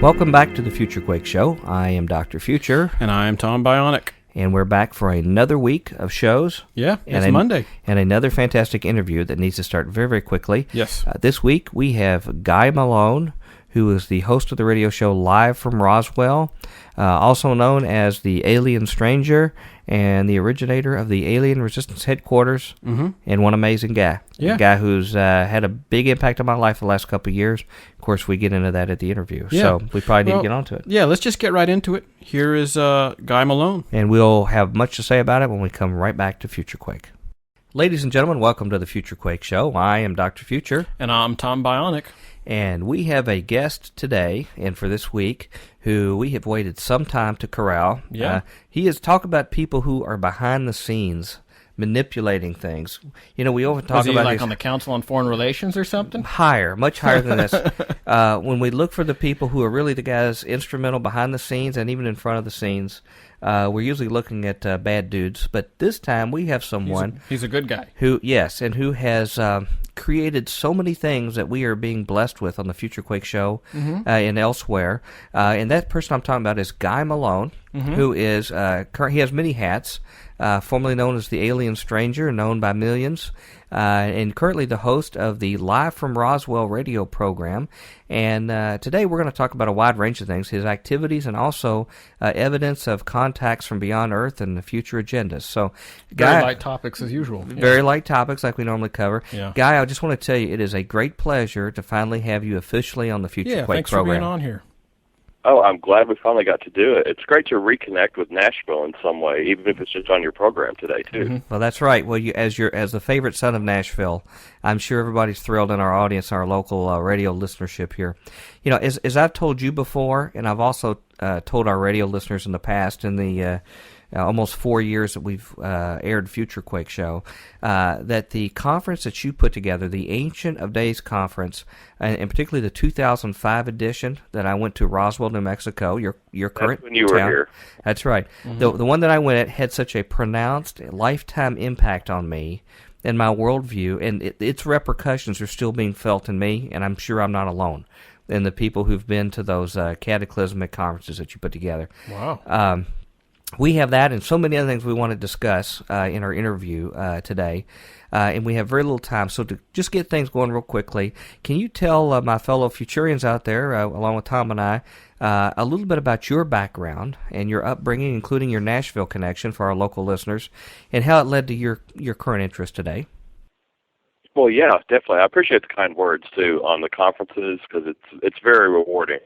Welcome back to the Future Quake Show. I am Dr. Future. And I am Tom Bionic. And we're back for another week of shows. Yeah, it's Monday. And another fantastic interview that needs to start very, very quickly. Yes. This week we have Guy Malone, who is the host of the radio show Live from Roswell, also known as the Alien Stranger and the originator of the Alien Resistance Headquarters, and one amazing guy. Yeah. A guy who's had a big impact on my life the last couple of years. Of course, we get into that at the interview, so we probably need to get onto it. Yeah, let's just get right into it. Here is Guy Malone. And we'll have much to say about it when we come right back to Future Quake. Ladies and gentlemen, welcome to the Future Quake Show. I am Dr. Future. And I'm Tom Bionic. And we have a guest today, and for this week, who we have waited some time to corral. Yeah. He is talk about people who are behind the scenes manipulating things. You know, we often talk about like on the Council on Foreign Relations or something? Higher, much higher than this. When we look for the people who are really the guys instrumental behind the scenes and even in front of the scenes, we're usually looking at bad dudes. But this time we have someone... He's a good guy. Who has created so many things that we are being blessed with on the Future Quake Show and elsewhere. And that person I'm talking about is Guy Malone, who is he has many hats, formerly known as the Alien Stranger, known by millions, and currently the host of the Live from Roswell radio program. And today we're going to talk about a wide range of things, his activities, and also evidence of contacts from beyond Earth and the future agendas. So, Guy, very light topics as usual. Very light topics like we normally cover. Yeah. Guy, I just want to tell you, it is a great pleasure to finally have you officially on the Future Quake thanks program. for being on here. Oh, I'm glad we finally got to do it. It's great to reconnect with Nashville in some way, even if it's just on your program today, too. Well, that's right. Well, as the favorite son of Nashville, I'm sure everybody's thrilled in our audience, our local radio listenership here. You know, as I've told you before, and I've also told our radio listeners in the past, in the almost 4 years that we've aired Future Quake Show, that the conference that you put together, the Ancient of Days Conference, and particularly the 2005 edition that I went to Roswell, New Mexico, your current That's when you town. were here. That's right. The one that I went at had such a pronounced lifetime impact on me and my worldview, and its repercussions are still being felt in me, and I'm sure I'm not alone in the people who've been to those cataclysmic conferences that you put together. Wow. We have that and so many other things we want to discuss in our interview today, and we have very little time. So to just get things going real quickly, can you tell my fellow Futurians out there, along with Tom and I, a little bit about your background and your upbringing, including your Nashville connection for our local listeners, and how it led to your current interest today? Well, yeah, definitely. I appreciate the kind words, too, on the conferences, because it's very rewarding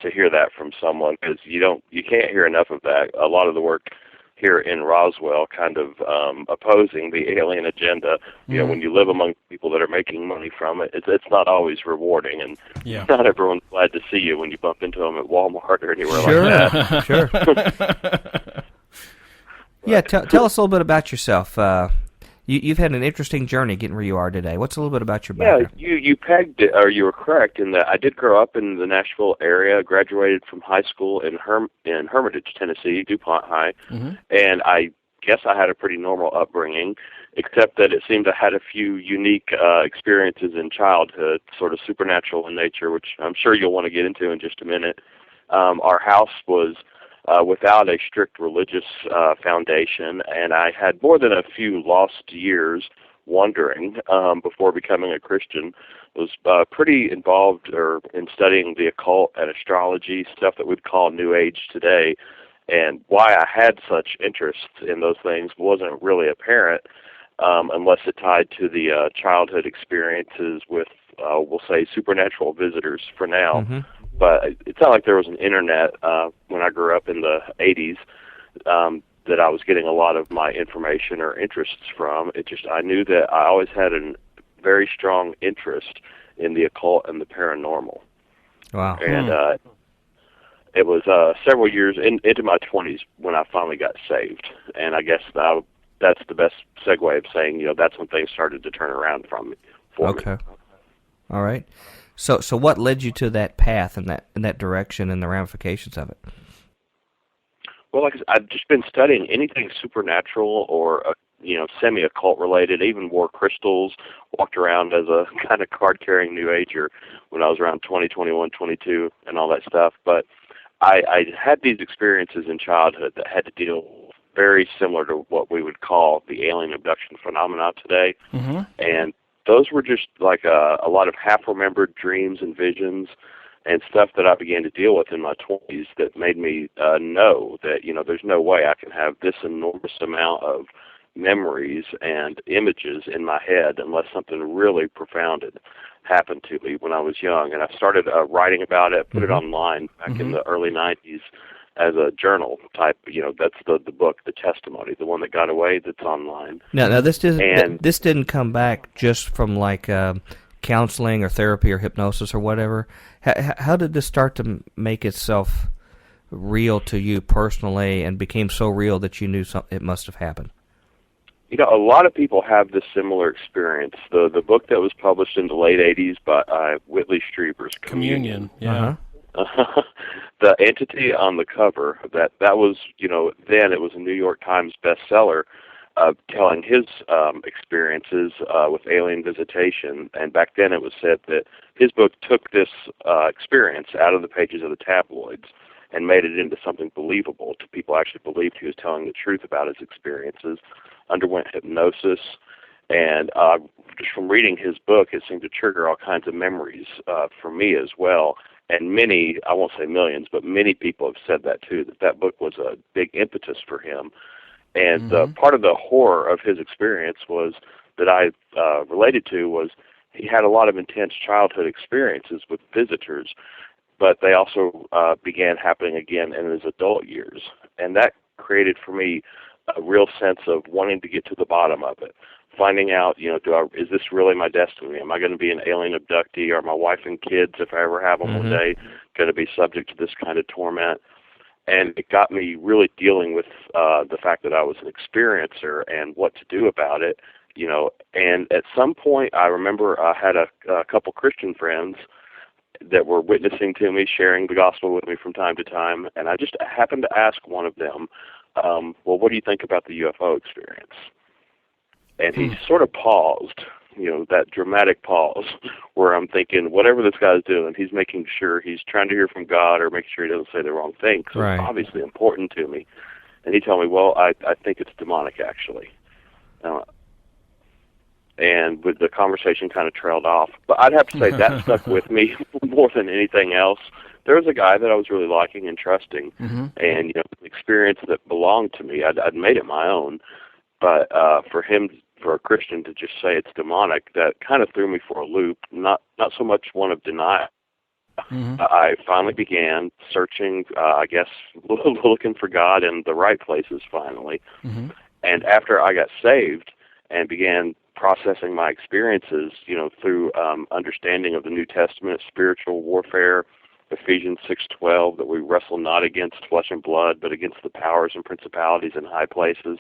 to hear that from someone, because you can't hear enough of that. A lot of the work here in Roswell kind of opposing the alien agenda, you know, when you live among people that are making money from it, it's not always rewarding, and not everyone's glad to see you when you bump into them at Walmart or anywhere like that. Sure. Yeah, tell us a little bit about yourself. You've had an interesting journey getting where you are today. What's a little bit about your background? Yeah, you pegged it, or you were correct in that I did grow up in the Nashville area, graduated from high school in Hermitage, Tennessee, DuPont High, and I guess I had a pretty normal upbringing, except that it seemed I had a few unique experiences in childhood, sort of supernatural in nature, which I'm sure you'll want to get into in just a minute. Our house was without a strict religious foundation, and I had more than a few lost years wandering before becoming a Christian. Was pretty involved in studying the occult and astrology, stuff that we'd call New Age today, and why I had such interest in those things wasn't really apparent unless it tied to the childhood experiences with, we'll say, supernatural visitors for now. But it's not like there was an internet when I grew up in the 80s that I was getting a lot of my information or interests from. I knew that I always had a very strong interest in the occult and the paranormal. Wow. And it was several years into my 20s when I finally got saved. And I guess that's the best segue of saying, that's when things started to turn around for me. All right. So what led you to that path and that direction and the ramifications of it? Well, I've just been studying anything supernatural or semi-occult related. I even wore crystals, walked around as a kind of card-carrying New Ager when I was around 20, 21, 22, and all that stuff. But I had these experiences in childhood that had to deal very similar to what we would call the alien abduction phenomena today. Mm-hmm. And those were just like a lot of half-remembered dreams and visions and stuff that I began to deal with in my 20s that made me know that, there's no way I can have this enormous amount of memories and images in my head unless something really profound had happened to me when I was young. And I started writing about it, put it online back in the early 90s as a journal type. That's the book, The Testimony, the one that got away that's online. Now this didn't come back just from like counseling or therapy or hypnosis or whatever. How did this start to make itself real to you personally and became so real that you knew it must have happened? A lot of people have this similar experience. The book that was published in the late 80s by Whitley Strieber's Communion. Yeah. The entity on the cover, that was, then it was a New York Times bestseller, telling his experiences with alien visitation. And back then it was said that his book took this experience out of the pages of the tabloids and made it into something believable to people actually believed he was telling the truth about his experiences, underwent hypnosis, and just from reading his book, it seemed to trigger all kinds of memories for me as well. And many, I won't say millions, but many people have said that too, that book was a big impetus for him. And part of the horror of his experience was that I related to was he had a lot of intense childhood experiences with visitors, but they also began happening again in his adult years. And that created for me a real sense of wanting to get to the bottom of it, finding out, is this really my destiny? Am I going to be an alien abductee? Are my wife and kids, if I ever have them one day, going to be subject to this kind of torment? And it got me really dealing with the fact that I was an experiencer and what to do about it, And at some point, I remember I had a couple Christian friends that were witnessing to me, sharing the gospel with me from time to time, and I just happened to ask one of them, well, what do you think about the UFO experience? And he sort of paused, that dramatic pause where I'm thinking, whatever this guy's doing, he's making sure he's trying to hear from God or making sure he doesn't say the wrong thing, because it's obviously important to me. And he told me, well, I think it's demonic, actually. And with the conversation kind of trailed off. But I'd have to say that stuck with me more than anything else. There was a guy that I was really liking and trusting, and an experience that belonged to me. I'd made it my own, but for a Christian to just say it's demonic, that kind of threw me for a loop. Not so much one of denial. I finally began searching, looking for God in the right places finally. And after I got saved and began processing my experiences, through understanding of the New Testament, spiritual warfare, Ephesians 6:12, that we wrestle not against flesh and blood, but against the powers and principalities in high places.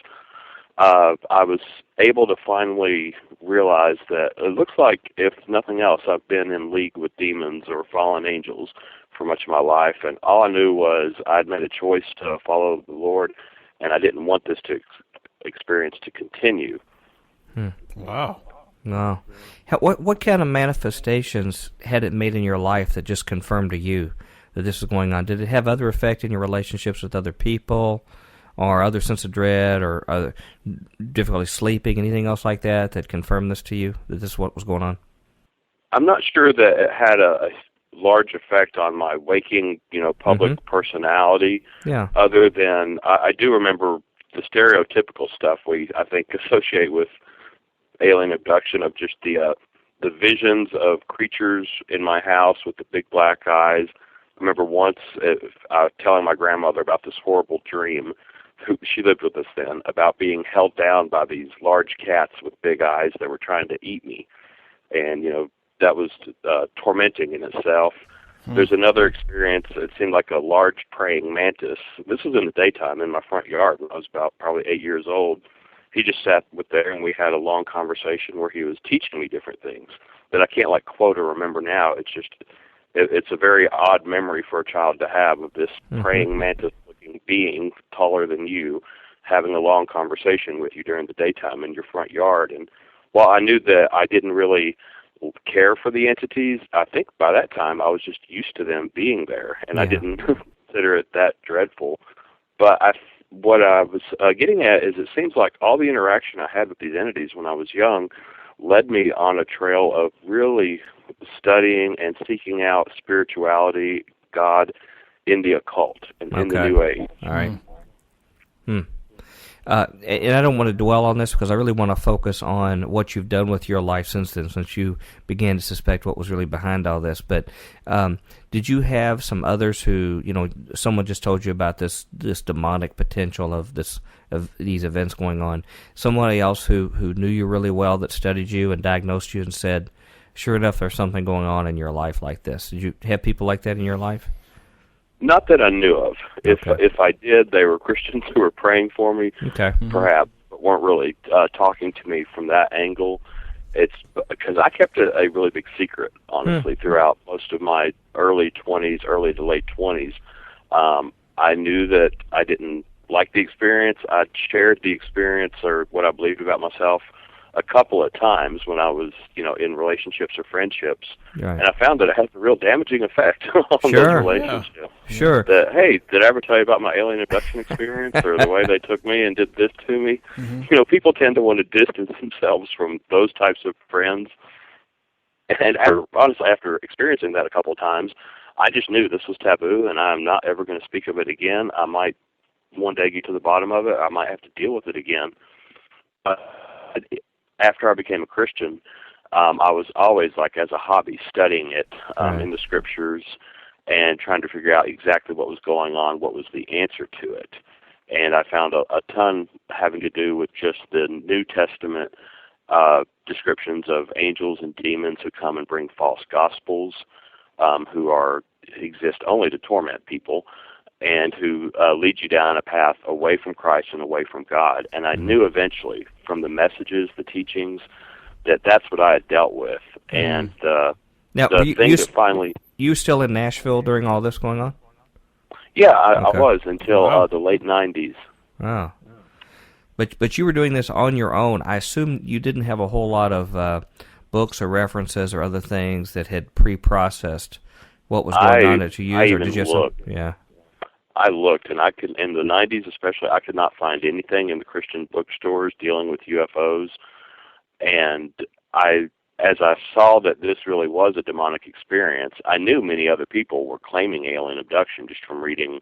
I was able to finally realize that it looks like, if nothing else, I've been in league with demons or fallen angels for much of my life, and all I knew was I'd made a choice to follow the Lord, and I didn't want this experience to continue. Wow. No. What kind of manifestations had it made in your life that just confirmed to you that this was going on? Did it have other effect in your relationships with other people, or other sense of dread, or other difficulty sleeping, anything else like that confirmed this to you, that this is what was going on? I'm not sure that it had a large effect on my waking, public personality. Yeah. Other than I do remember the stereotypical stuff we, I think, associate with alien abduction, of just the visions of creatures in my house with the big black eyes. I remember once telling my grandmother about this horrible dream. She lived with us then, about being held down by these large cats with big eyes that were trying to eat me. And, that was tormenting in itself. There's another experience. It seemed like a large praying mantis. This was in the daytime in my front yard when I was about probably 8 years old. He just sat there, and we had a long conversation where he was teaching me different things that I can't quote or remember now. It's just, it's a very odd memory for a child to have, of this praying mantis-looking being taller than you, having a long conversation with you during the daytime in your front yard. And while I knew that I didn't really care for the entities, I think by that time I was just used to them being there, and I didn't consider it that dreadful. But what I was getting at is, it seems like all the interaction I had with these entities when I was young led me on a trail of really studying and seeking out spirituality, God, in the occult and in the New Age. All right. And I don't want to dwell on this because I really want to focus on what you've done with your life since then, since you began to suspect what was really behind all this. But did you have some others who, someone just told you about this demonic potential of these events going on? Somebody else who knew you really well, that studied you and diagnosed you and said, sure enough, there's something going on in your life like this. Did you have people like that in your life? Not that I knew of. If I did, they were Christians who were praying for me, perhaps, but weren't really talking to me from that angle. It's because I kept it a really big secret, honestly, throughout most of my early to late 20s. I knew that I didn't like the experience. I shared the experience, or what I believed about myself, a couple of times when I was, in relationships or friendships, and I found that it has a real damaging effect on those relationships. Yeah. Sure. That, hey, did I ever tell you about my alien abduction experience, or the way they took me and did this to me? People tend to want to distance themselves from those types of friends. And after experiencing that a couple of times, I just knew this was taboo, and I'm not ever going to speak of it again. I might one day get to the bottom of it. I might have to deal with it again. After I became a Christian, I was always, as a hobby, studying it in the scriptures and trying to figure out exactly what was going on, what was the answer to it. And I found a ton having to do with just the New Testament descriptions of angels and demons who come and bring false gospels, who exist only to torment people, and who lead you down a path away from Christ and away from God. And I knew eventually from the messages, the teachings, that that's what I had dealt with. And you still in Nashville during all this going on? Yeah, I was until the late 90s. Oh. But you were doing this on your own. I assume you didn't have a whole lot of books or references or other things that had pre-processed what was going on that you used, or did you have I looked, and in the 90s especially, I could not find anything in the Christian bookstores dealing with UFOs. And as I saw that this really was a demonic experience, I knew many other people were claiming alien abduction just from reading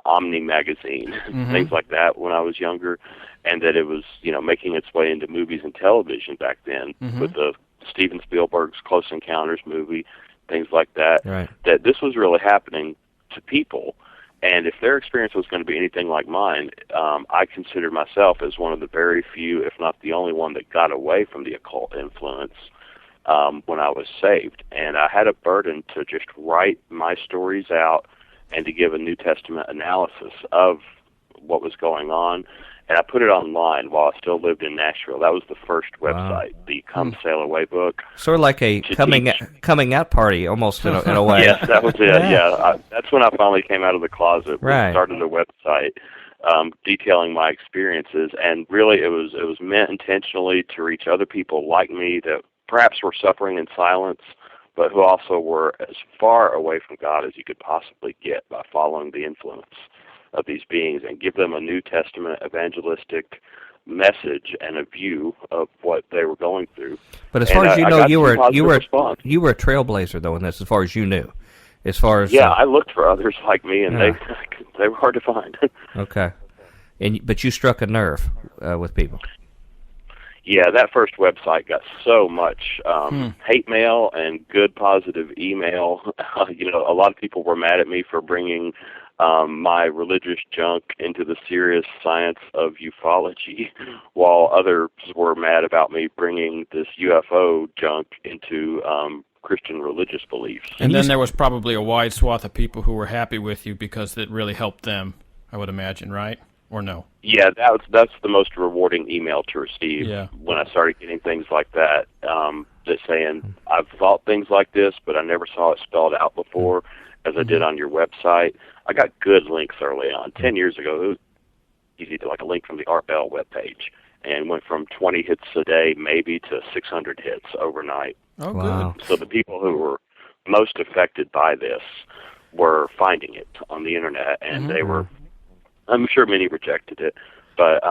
Omni magazine, things like that when I was younger, and that it was, making its way into movies and television back then with the Steven Spielberg's Close Encounters movie, things like that, that this was really happening to people. And if their experience was going to be anything like mine, I considered myself as one of the very few, if not the only one, that got away from the occult influence when I was saved. And I had a burden to just write my stories out and to give a New Testament analysis of what was going on. And I put it online while I still lived in Nashville. That was the first website, the Come Sail Away book. Sort of like a coming out party, almost in a way. Yes, that was it. That's when I finally came out of the closet. Right. Started a website detailing my experiences, and really it was meant intentionally to reach other people like me that perhaps were suffering in silence, but who also were as far away from God as you could possibly get by following the influence of these beings, and give them a New Testament evangelistic message and a view of what they were going through. But as far as you know, you were a trailblazer though in this, as far as you knew. As far as I looked for others like me, and they were hard to find. Okay, but you struck a nerve with people. Yeah, that first website got so much hate mail and good positive email. A lot of people were mad at me for bringing my religious junk into the serious science of ufology, while others were mad about me bringing this UFO junk into Christian religious beliefs. And then there was probably a wide swath of people who were happy with you because it really helped them, I would imagine, right? Or no? Yeah, that's the most rewarding email to receive when I started getting things like that, that saying, I've thought things like this, but I never saw it spelled out before, as I did on your website. I got good links early on. 10 years ago, easy to like a link from the Art Bell webpage, and went from 20 hits a day maybe to 600 hits overnight. Oh, Wow. good. So the people who were most affected by this were finding it on the internet, and they were, I'm sure many rejected it, but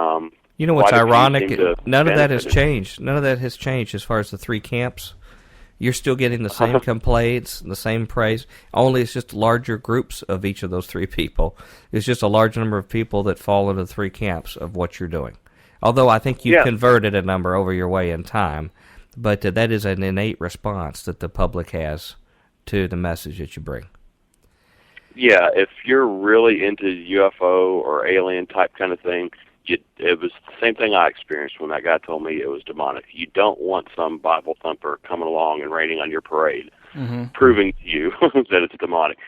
you know what's quite a few ironic? seem to None of that has benefited. changed. None of that has changed as far as the three camps. You're still getting the same complaints, the same praise, only it's just larger groups of each of those three people. It's just a large number of people that fall into the three camps of what you're doing. Although I think you've converted a number over your way in time, but that is an innate response that the public has to the message that you bring. Yeah, if you're really into UFO or alien type kind of thing, it was the same thing I experienced when that guy told me it was demonic. You don't want some Bible thumper coming along and raining on your parade, proving to you that it's demonic.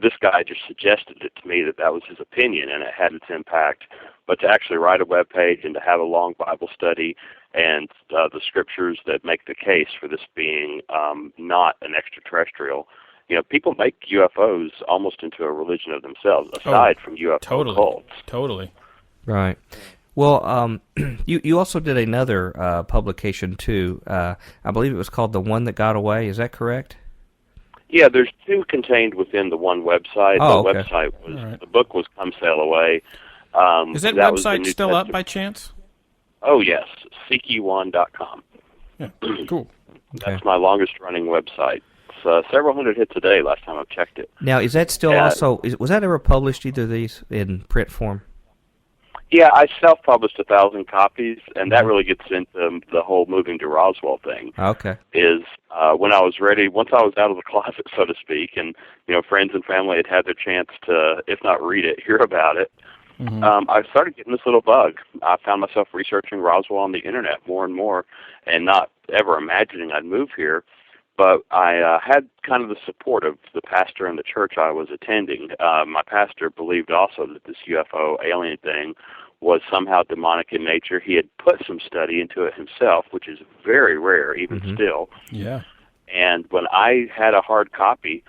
This guy just suggested it to me that was his opinion, and it had its impact. But to actually write a web page and to have a long Bible study and the scriptures that make the case for this being not an extraterrestrial, people make UFOs almost into a religion of themselves, aside from UFO cults. Totally. Right. Well, you also did another publication, too. I believe it was called The One That Got Away. Is that correct? Yeah, there's two contained within the one website. Oh, the okay. website was the book was Come Sail Away. Is that was the website New still up Testament. by chance? Oh, yes, seekyone.com. Yeah, cool. That's my longest-running website. It's several hundred hits a day last time I've checked it. Now, is that still was that ever published, either of these, in print form? Yeah, I self-published 1,000 copies, and that really gets into the whole moving to Roswell thing. Okay. Is when I was ready, once I was out of the closet, so to speak, and friends and family had their chance to, if not read it, hear about it. I started getting this little bug. I found myself researching Roswell on the internet more and more, and not ever imagining I'd move here. But I had kind of the support of the pastor in the church I was attending. My pastor believed also that this UFO alien thing was somehow demonic in nature. He had put some study into it himself, which is very rare, even still. Yeah. And when I had a hard copy,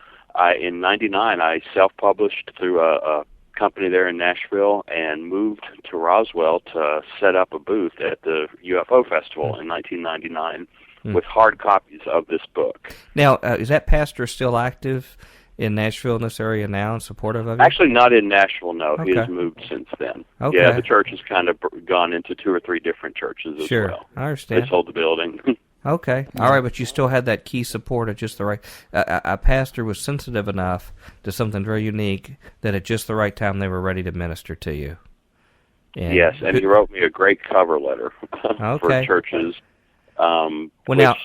in '99, I self-published through a company there in Nashville and moved to Roswell to set up a booth at the UFO Festival in 1999 with hard copies of this book. Now, is that pastor still active in Nashville, in this area now, and supportive of you? Actually, not in Nashville, no. Okay. He has moved since then. Okay. Yeah, the church has kind of gone into 2 or 3 different churches as Sure, well. I understand. They sold the building. Okay. All right, but you still had that key support at just the right... a pastor was sensitive enough to something very unique that at just the right time they were ready to minister to you. And yes, and he wrote me a great cover letter Okay. for churches, which now-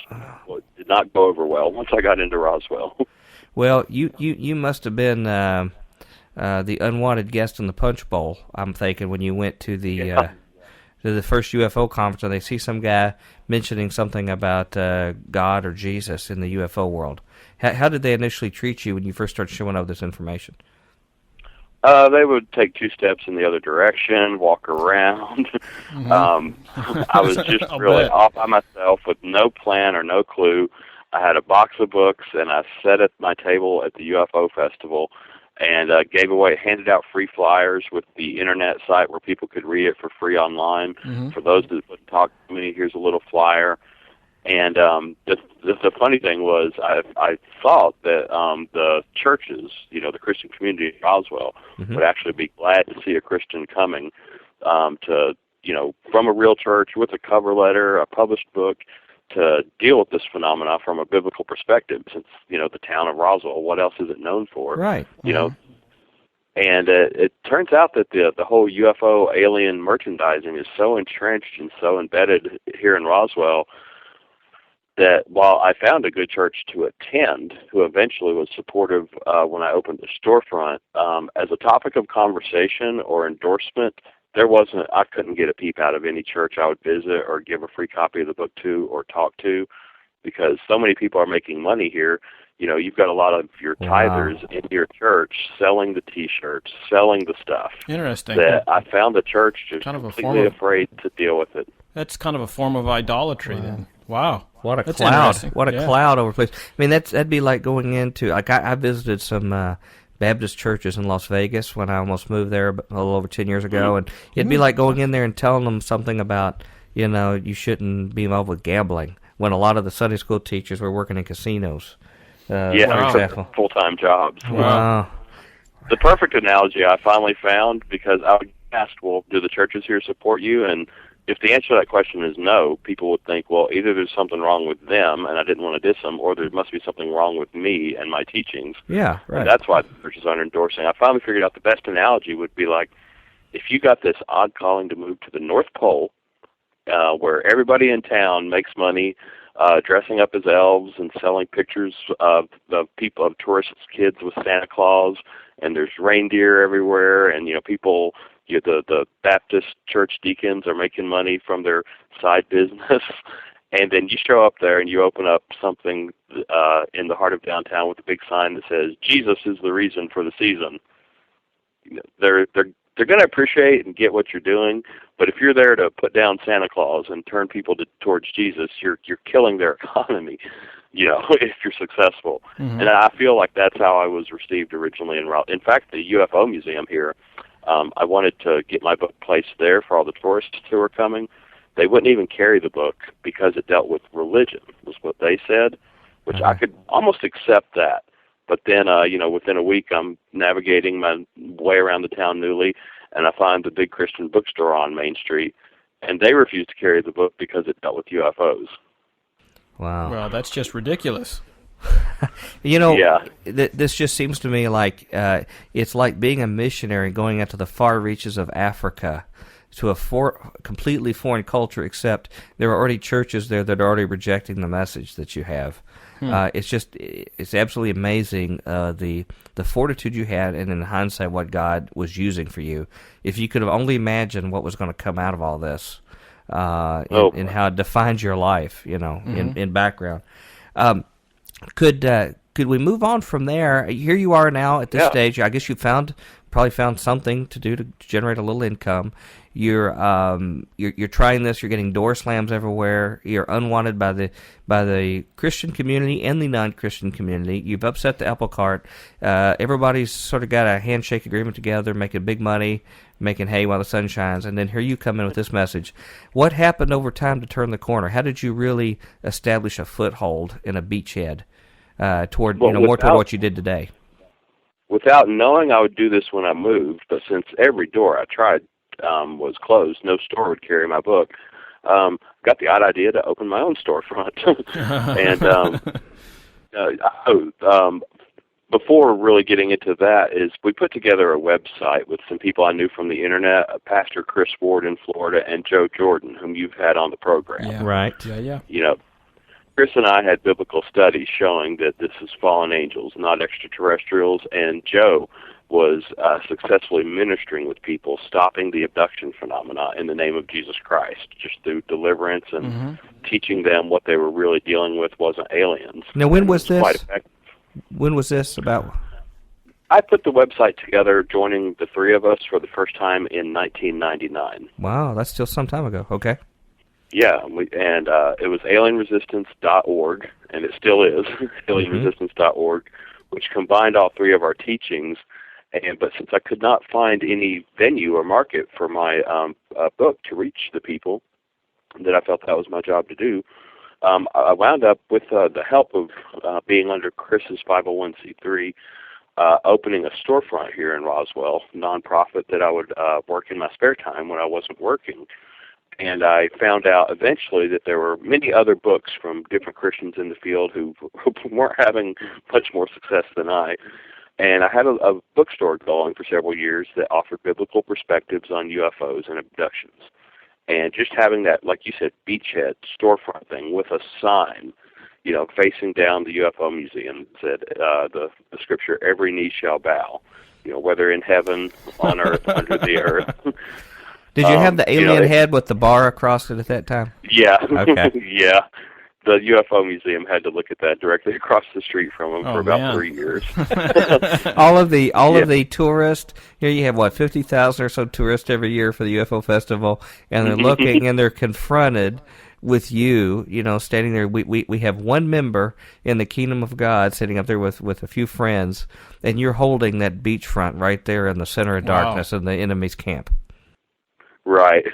did not go over well once I got into Roswell. Well, you must have been the unwanted guest in the Punch Bowl, I'm thinking, when you went to the first UFO conference and they see some guy mentioning something about God or Jesus in the UFO world. How did they initially treat you when you first started showing up this information? They would take 2 steps in the other direction, walk around. I was just really off by myself with no plan or no clue. I had a box of books, and I sat at my table at the UFO Festival and handed out free flyers with the internet site where people could read it for free online. For those that wouldn't talk to me, here's a little flyer. And the funny thing was, I thought that the churches, the Christian community in Roswell, would actually be glad to see a Christian coming to, from a real church with a cover letter, a published book, to deal with this phenomena from a biblical perspective. Since the town of Roswell, what else is it known for? Right. And it turns out that the whole UFO alien merchandising is so entrenched and so embedded here in Roswell that while I found a good church to attend, who eventually was supportive when I opened the storefront, as a topic of conversation or endorsement, I couldn't get a peep out of any church I would visit or give a free copy of the book to or talk to, because so many people are making money here. You've got a lot of your tithers in your church selling the T-shirts, selling the stuff. Interesting. That I found the church just kind of completely afraid to deal with it. That's kind of a form of idolatry then. Wow. What a That's cloud. interesting. What a cloud over place. I mean, that'd be like going into, I visited some Baptist churches in Las Vegas when I almost moved there a little over 10 years ago, and it'd be like going in there and telling them something about, you shouldn't be involved with gambling, when a lot of the Sunday school teachers were working in casinos. For example. Full-time jobs. Wow. The perfect analogy I finally found, because I would ask, well, do the churches here support you? And if the answer to that question is no, people would think, well, either there's something wrong with them and I didn't want to diss them, or there must be something wrong with me and my teachings. Yeah, right. And that's why the churches aren't endorsing. I finally figured out the best analogy would be like, if you got this odd calling to move to the North Pole, where everybody in town makes money dressing up as elves and selling pictures of tourists' kids with Santa Claus, and there's reindeer everywhere, and people, the Baptist church deacons are making money from their side business, and then you show up there and you open up something in the heart of downtown with a big sign that says Jesus is the reason for the season. They're going to appreciate and get what you're doing, but if you're there to put down Santa Claus and turn people towards Jesus, you're killing their economy, if you're successful. Mm-hmm. And I feel like that's how I was received originally in Raleigh. In fact, the UFO Museum here, I wanted to get my book placed there for all the tourists who were coming. They wouldn't even carry the book because it dealt with religion, was what they said, which I could almost accept that. But then, within a week, I'm navigating my way around the town newly, and I find the big Christian bookstore on Main Street, and they refuse to carry the book because it dealt with UFOs. Wow. Well, that's just ridiculous. This just seems to me like it's like being a missionary going out to the far reaches of Africa to a completely foreign culture, except there are already churches there that are already rejecting the message that you have. It's absolutely amazing the fortitude you had, and in hindsight, what God was using for you. If you could have only imagined what was going to come out of all this, and how it defines your life, in background. Could we move on from there? Here you are now at this stage. I guess you probably found something to do to generate a little income. You're trying this. You're getting door slams everywhere. You're unwanted by the Christian community and the non-Christian community. You've upset the apple cart. Everybody's sort of got a handshake agreement together, making big money, making hay while the sun shines. And then here you come in with this message. What happened over time to turn the corner? How did you really establish a foothold in a beachhead toward more toward what you did today? Without knowing I would do this when I moved, but since every door I tried was closed, no store would carry my book, got the odd idea to open my own storefront. And before really getting into that, is we put together a website with some people I knew from the internet, Pastor Chris Ward in Florida and Joe Jordan, whom you've had on the program. Yeah. Right. Yeah. Chris and I had biblical studies showing that this is fallen angels, not extraterrestrials, and Joe was successfully ministering with people, stopping the abduction phenomena in the name of Jesus Christ, just through deliverance and teaching them what they were really dealing with wasn't aliens. Now, when was this? Quite effective. When was this about? I put the website together, joining the three of us for the first time in 1999. Wow, that's still some time ago. Okay. Yeah, it was alienresistance.org, and it still is, alienresistance.org, which combined all three of our teachings. But since I could not find any venue or market for my book to reach the people that I felt that was my job to do, I wound up with the help of being under Chris's 501c3, opening a storefront here in Roswell, nonprofit that I would work in my spare time when I wasn't working. And I found out eventually that there were many other books from different Christians in the field who weren't having much more success than I. And I had a bookstore going for several years that offered biblical perspectives on UFOs and abductions. And just having that, like you said, beachhead storefront thing with a sign, facing down the UFO museum, said the scripture, every knee shall bow, whether in heaven, on earth, under the earth. Did you have the alien head with the bar across it at that time? Yeah. Okay. Yeah. The UFO Museum had to look at that directly across the street from them for about 3 years. all of the tourists, here you have, 50,000 or so tourists every year for the UFO Festival, and they're looking and they're confronted with you, standing there. We have one member in the kingdom of God sitting up there with a few friends, and you're holding that beachfront right there in the center of darkness in the enemy's camp. Right.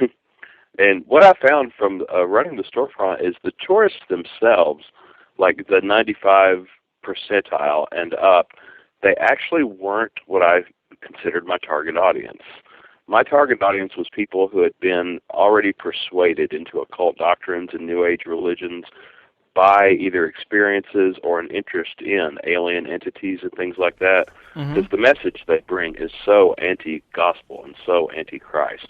And what I found from running the storefront is the tourists themselves, like the 95 percentile and up, they actually weren't what I considered my target audience. My target audience was people who had been already persuaded into occult doctrines and New Age religions by either experiences or an interest in alien entities and things like that, because the message they bring is so anti-gospel and so anti-Christ.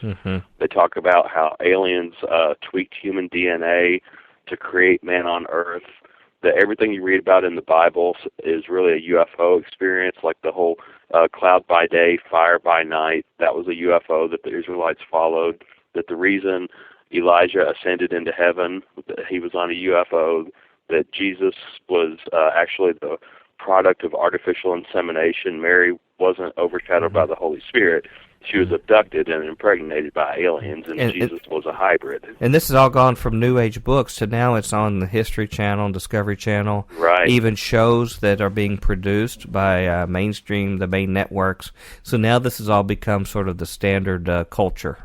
They talk about how aliens tweaked human DNA to create man on Earth, that everything you read about in the Bible is really a UFO experience, like the whole cloud by day, fire by night. That was a UFO that the Israelites followed, that the reason Elijah ascended into heaven, that he was on a UFO, that Jesus was actually the product of artificial insemination. Mary wasn't overshadowed by the Holy Spirit. She was abducted and impregnated by aliens, and Jesus was a hybrid. And this has all gone from New Age books to now it's on the History Channel, Discovery Channel, right? Even shows that are being produced by the main networks. So now this has all become sort of the standard culture.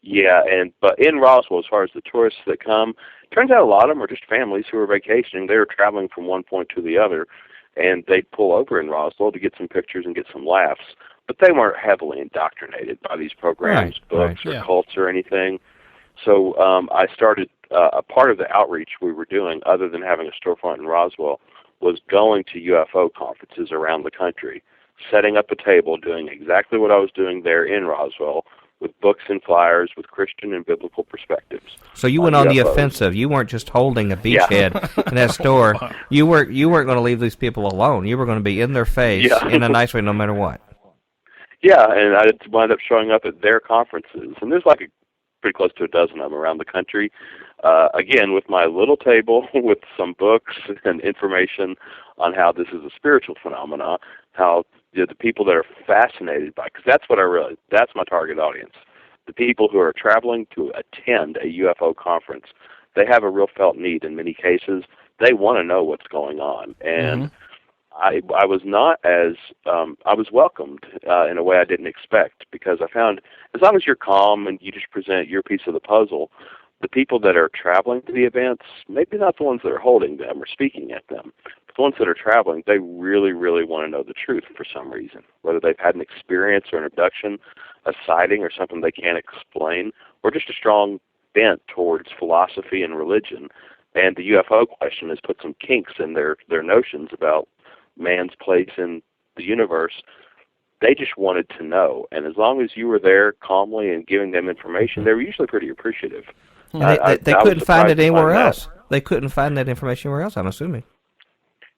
Yeah, but in Roswell, as far as the tourists that come, turns out a lot of them are just families who are vacationing. They were traveling from one point to the other, and they'd pull over in Roswell to get some pictures and get some laughs. But they weren't heavily indoctrinated by these programs, books, or cults or anything. So I started, a part of the outreach we were doing, other than having a storefront in Roswell, was going to UFO conferences around the country, setting up a table, doing exactly what I was doing there in Roswell, with books and flyers with Christian and biblical perspectives. So you went on the offensive. You weren't just holding a beachhead in that store. You weren't going to leave these people alone. You were going to be in their face in a nice way no matter what. Yeah, and I wound up showing up at their conferences. And there's pretty close to a dozen of them around the country. Again, with my little table with some books and information on how this is a spiritual phenomenon, how the people that are fascinated by, because that's my target audience. The people who are traveling to attend a UFO conference, they have a real felt need in many cases. They want to know what's going on. And I was not as, I was welcomed in a way I didn't expect, because I found as long as you're calm and you just present your piece of the puzzle, the people that are traveling to the events, maybe not the ones that are holding them or speaking at them, but the ones that are traveling, they really, really want to know the truth for some reason, whether they've had an experience or an abduction, a sighting or something they can't explain, or just a strong bent towards philosophy and religion. And the UFO question has put some kinks in their notions about man's place in the universe. They just wanted to know, and as long as you were there calmly and giving them information, they were usually pretty appreciative. They couldn't find it anywhere else. They couldn't find that information anywhere else, I'm assuming.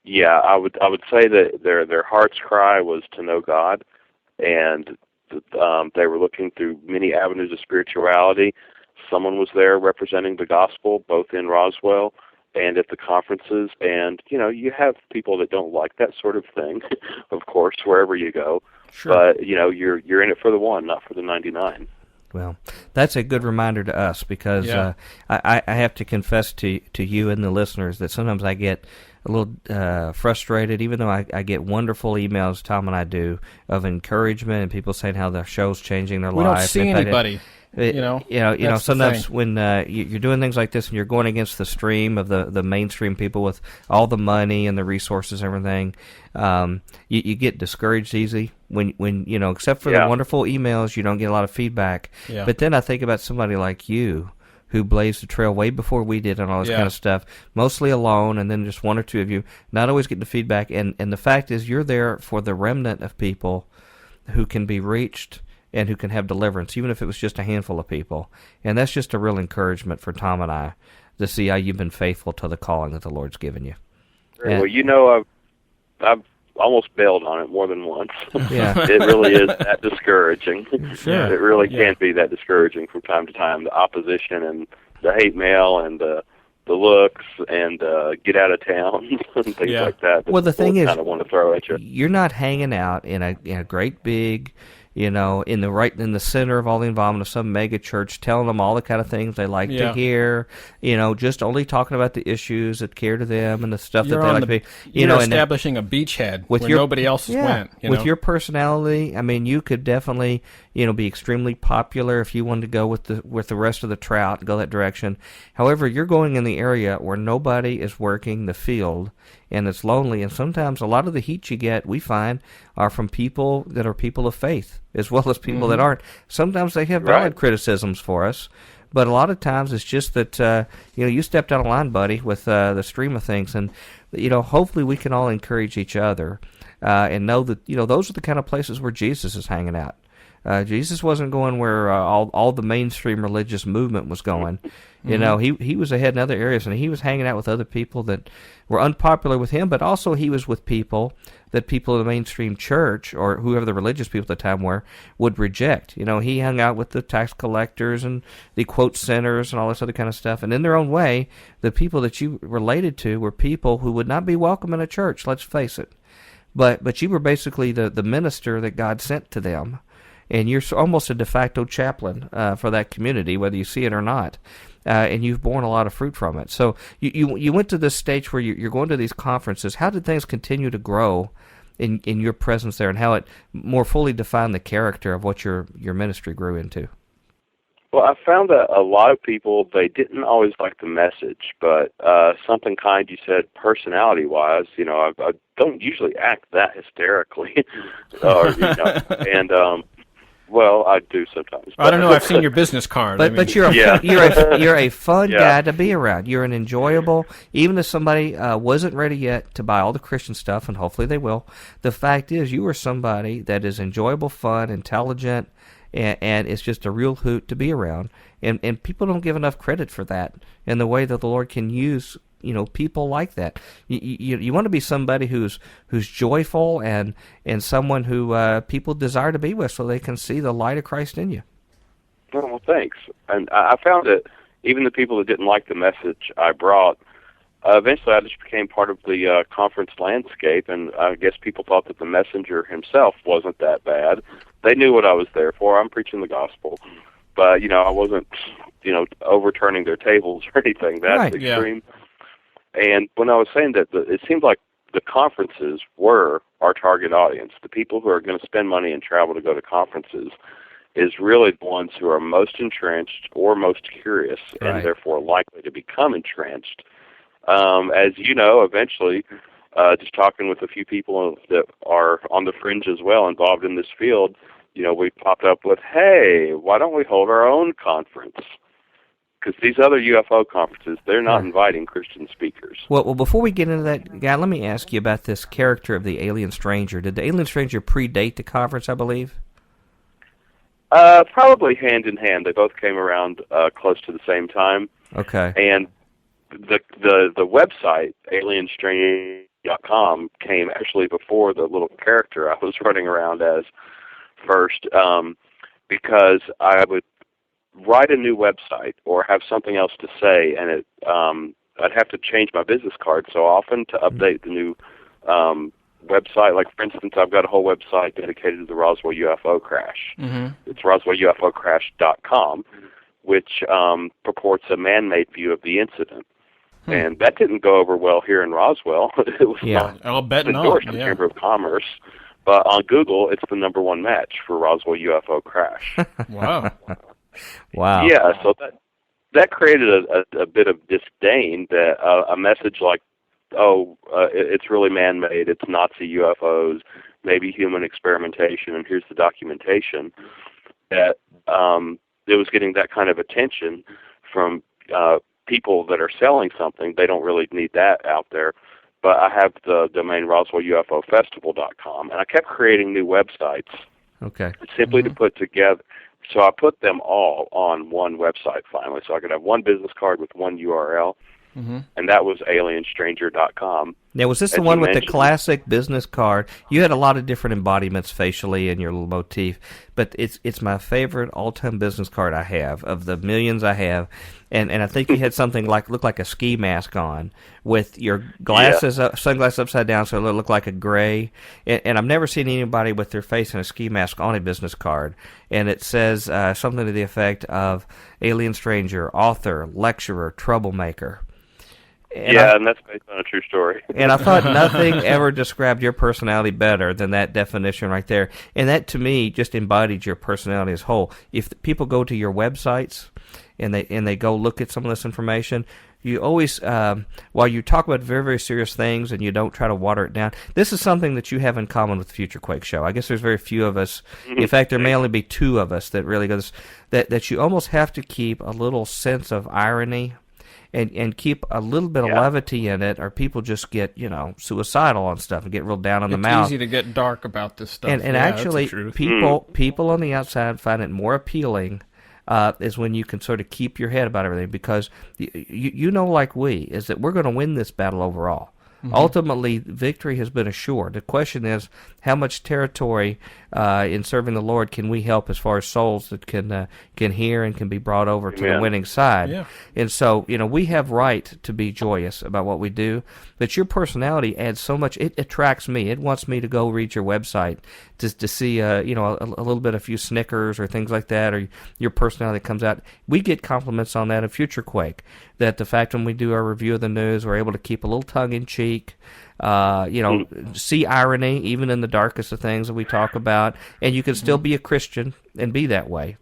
Yeah, I would say that their heart's cry was to know God, and they were looking through many avenues of spirituality. Someone was there representing the gospel, both in Roswell and at the conferences. And, you have people that don't like that sort of thing, of course, wherever you go. Sure. But, you're in it for the one, not for the 99. Well, that's a good reminder to us, because I have to confess to you and the listeners that sometimes I get a little frustrated, even though I get wonderful emails, Tom and I do, of encouragement and people saying how their show's changing their life. We don't see anybody. Sometimes when you're doing things like this and you're going against the stream of the mainstream people with all the money and the resources and everything, you get discouraged easy when except for the wonderful emails, you don't get a lot of feedback. Yeah. But then I think about somebody like you who blazed the trail way before we did and all this kind of stuff, mostly alone, and then just one or two of you, not always getting the feedback. And the fact is, you're there for the remnant of people who can be reached and who can have deliverance, even if it was just a handful of people. And that's just a real encouragement for Tom and I to see how you've been faithful to the calling that the Lord's given you. Well, I've almost bailed on it more than once. Yeah. It really is that discouraging. Sure. It really can be that discouraging from time to time, the opposition and the hate mail and the looks and get out of town and things like that. Well, the thing is, kind of want to throw at you. You're not hanging out in a great big in the center of all the involvement of some mega church, telling them all the kind of things they like to hear, just only talking about the issues that care to them and the stuff that they like to be. You're establishing a beachhead where nobody else went. With your personality, I mean, you could definitely, be extremely popular if you wanted to go with the rest of the trout, go that direction. However, you're going in the area where nobody is working the field, and it's lonely, and sometimes a lot of the heat you get, we find, are from people that are people of faith, as well as people that aren't. Sometimes they have valid criticisms for us, but a lot of times it's just that, you stepped out of line, buddy, with the stream of things, and, hopefully we can all encourage each other and know that, those are the kind of places where Jesus is hanging out. Jesus wasn't going where all the mainstream religious movement was going. He was ahead in other areas, and he was hanging out with other people that were unpopular with him, but also he was with people that people in the mainstream church, or whoever the religious people at the time were, would reject. He hung out with the tax collectors and the quote sinners and all this other kind of stuff. And in their own way, the people that you related to were people who would not be welcome in a church, let's face it. But you were basically the minister that God sent to them. And you're almost a de facto chaplain for that community, whether you see it or not. And you've borne a lot of fruit from it. So you went to this stage where you're going to these conferences. How did things continue to grow in your presence there, and how it more fully defined the character of what your ministry grew into? Well, I found that a lot of people, they didn't always like the message, but something kind you said personality-wise, I don't usually act that hysterically. Well, I do sometimes. I don't know. I've seen your business card. But you're a fun guy to be around. You're an enjoyable. Even if somebody wasn't ready yet to buy all the Christian stuff, and hopefully they will. The fact is, you are somebody that is enjoyable, fun, intelligent, and it's just a real hoot to be around. And people don't give enough credit for that and the way that the Lord can use people like that. You want to be somebody who's joyful and someone who people desire to be with, so they can see the light of Christ in you. Well, thanks. And I found that even the people that didn't like the message I brought, eventually I just became part of the conference landscape, and I guess people thought that the messenger himself wasn't that bad. They knew what I was there for. I'm preaching the gospel. But, I wasn't, overturning their tables or anything. That's extreme. Yeah. And when I was saying that, it seemed like the conferences were our target audience. The people who are going to spend money and travel to go to conferences is really the ones who are most entrenched or most curious, and therefore likely to become entrenched. As you know, eventually, just talking with a few people that are on the fringe as well, involved in this field, we popped up with, hey, why don't we hold our own conference? Because these other UFO conferences, they're not inviting Christian speakers. Well, before we get into that, Guy, let me ask you about this character of the alien stranger. Did the alien stranger predate the conference, I believe? Probably hand in hand. They both came around close to the same time. Okay. And the website, alienstranger.com, came actually before the little character I was running around as first, because I would write a new website or have something else to say, and I'd have to change my business card so often to update the new website. Like, for instance, I've got a whole website dedicated to the Roswell UFO crash. It's roswellufocrash.com, which purports a man-made view of the incident. And that didn't go over well here in Roswell. It was not endorsed in the Chamber of Commerce. But on Google, it's the #1 match for Roswell UFO crash. Wow. Wow. Yeah, so that created a bit of disdain that a message like, it's really man-made, it's Nazi UFOs, maybe human experimentation, and here's the documentation, that it was getting that kind of attention from people that are selling something. They don't really need that out there. But I have the domain RoswellUFOFestival.com, and I kept creating new websites simply to put together. So I put them all on one website finally, so I could have one business card with one URL, and that was alienstranger.com. Now, was this the as one you with the mentioned. classic business card? You had a lot of different embodiments facially in your little motif, but it's my favorite all-time business card I have, of the millions I have. And I think you had something looked like a ski mask on with your glasses, sunglasses upside down, so it looked like a gray. And I've never seen anybody with their face in a ski mask on a business card. And it says something to the effect of alien stranger, author, lecturer, troublemaker. And that's based on a true story. And I thought nothing ever described your personality better than that definition right there. And that, to me, just embodied your personality as a whole. If people go to your websites and they go look at some of this information, you always, while you talk about very, very serious things and you don't try to water it down, this is something that you have in common with the Future Quake show. I guess there's very few of us. In fact, there may only be two of us that really goes, that you almost have to keep a little sense of irony and keep a little bit of levity in it, or people just get, suicidal on stuff and get real down on the mouth. It's easy to get dark about this stuff. And actually, people on the outside find it more appealing is when you can sort of keep your head about everything, because like we, is that we're going to win this battle overall. Ultimately, victory has been assured. The question is, how much territory in serving the Lord can we help as far as souls that can hear and can be brought over to the winning side? Yeah. And so, we have right to be joyous about what we do, but your personality adds so much. It attracts me. It wants me to go read your website to see, a little bit, a few snickers or things like that, or your personality comes out. We get compliments on that in Future Quake, that the fact when we do our review of the news, we're able to keep a little tongue-in-cheek, see irony even in the darkest of things that we talk about, and you can still be a Christian and be that way.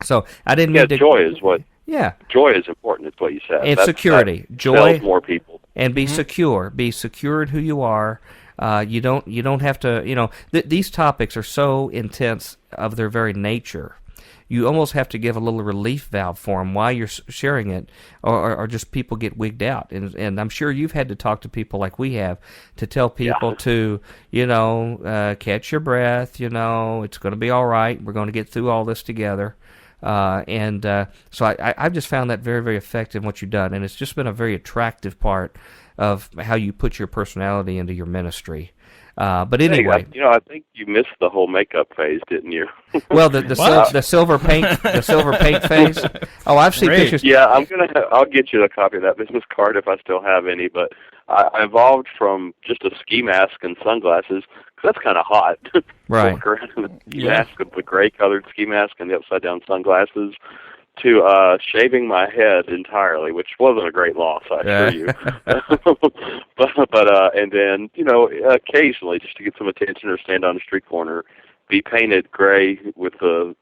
So I didn't mean to... joy is what... Yeah. Joy is important, is what you said. And security. Joy. Sells more people. And be secure. Be secure in who you are. You don't have to, these topics are so intense of their very nature. You almost have to give a little relief valve for them while you're sharing it, or just people get wigged out. And I'm sure you've had to talk to people like we have to tell people to, catch your breath, it's going to be all right. We're going to get through all this together. So I've just found that very, very effective in what you've done. And it's just been a very attractive part of how you put your personality into your ministry. But anyway, I think you missed the whole makeup phase, didn't you? Well, the silver paint phase. Oh, I've seen pictures. Yeah, I'll get you a copy of that business card if I still have any. But I evolved from just a ski mask and sunglasses, because that's kind of hot. Right. Walk around in the mask with the gray-colored ski mask and the upside-down sunglasses, to shaving my head entirely, which wasn't a great loss, I assure you. But and then, occasionally, just to get some attention or stand on a street corner, be painted gray with the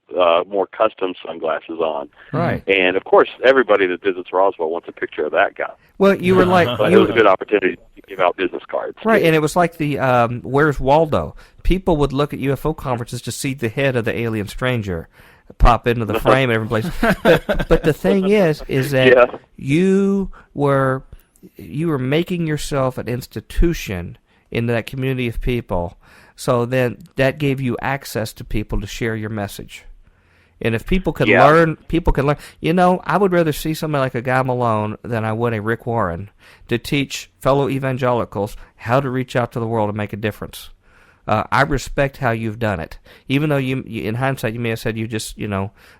more custom sunglasses on. Right. And, of course, everybody that visits Roswell wants a picture of that guy. Well, you were like... But it was a good opportunity to give out business cards. Right, and it was like the Where's Waldo? People would look at UFO conferences to see the head of the alien stranger pop into the frame every place. But the thing is that you were making yourself an institution in that community of people, so then that gave you access to people to share your message. And if people could learn, I would rather see somebody like a Guy Malone than I would a Rick Warren to teach fellow evangelicals how to reach out to the world and make a difference. I respect how you've done it. Even though you, in hindsight, you may have said you just,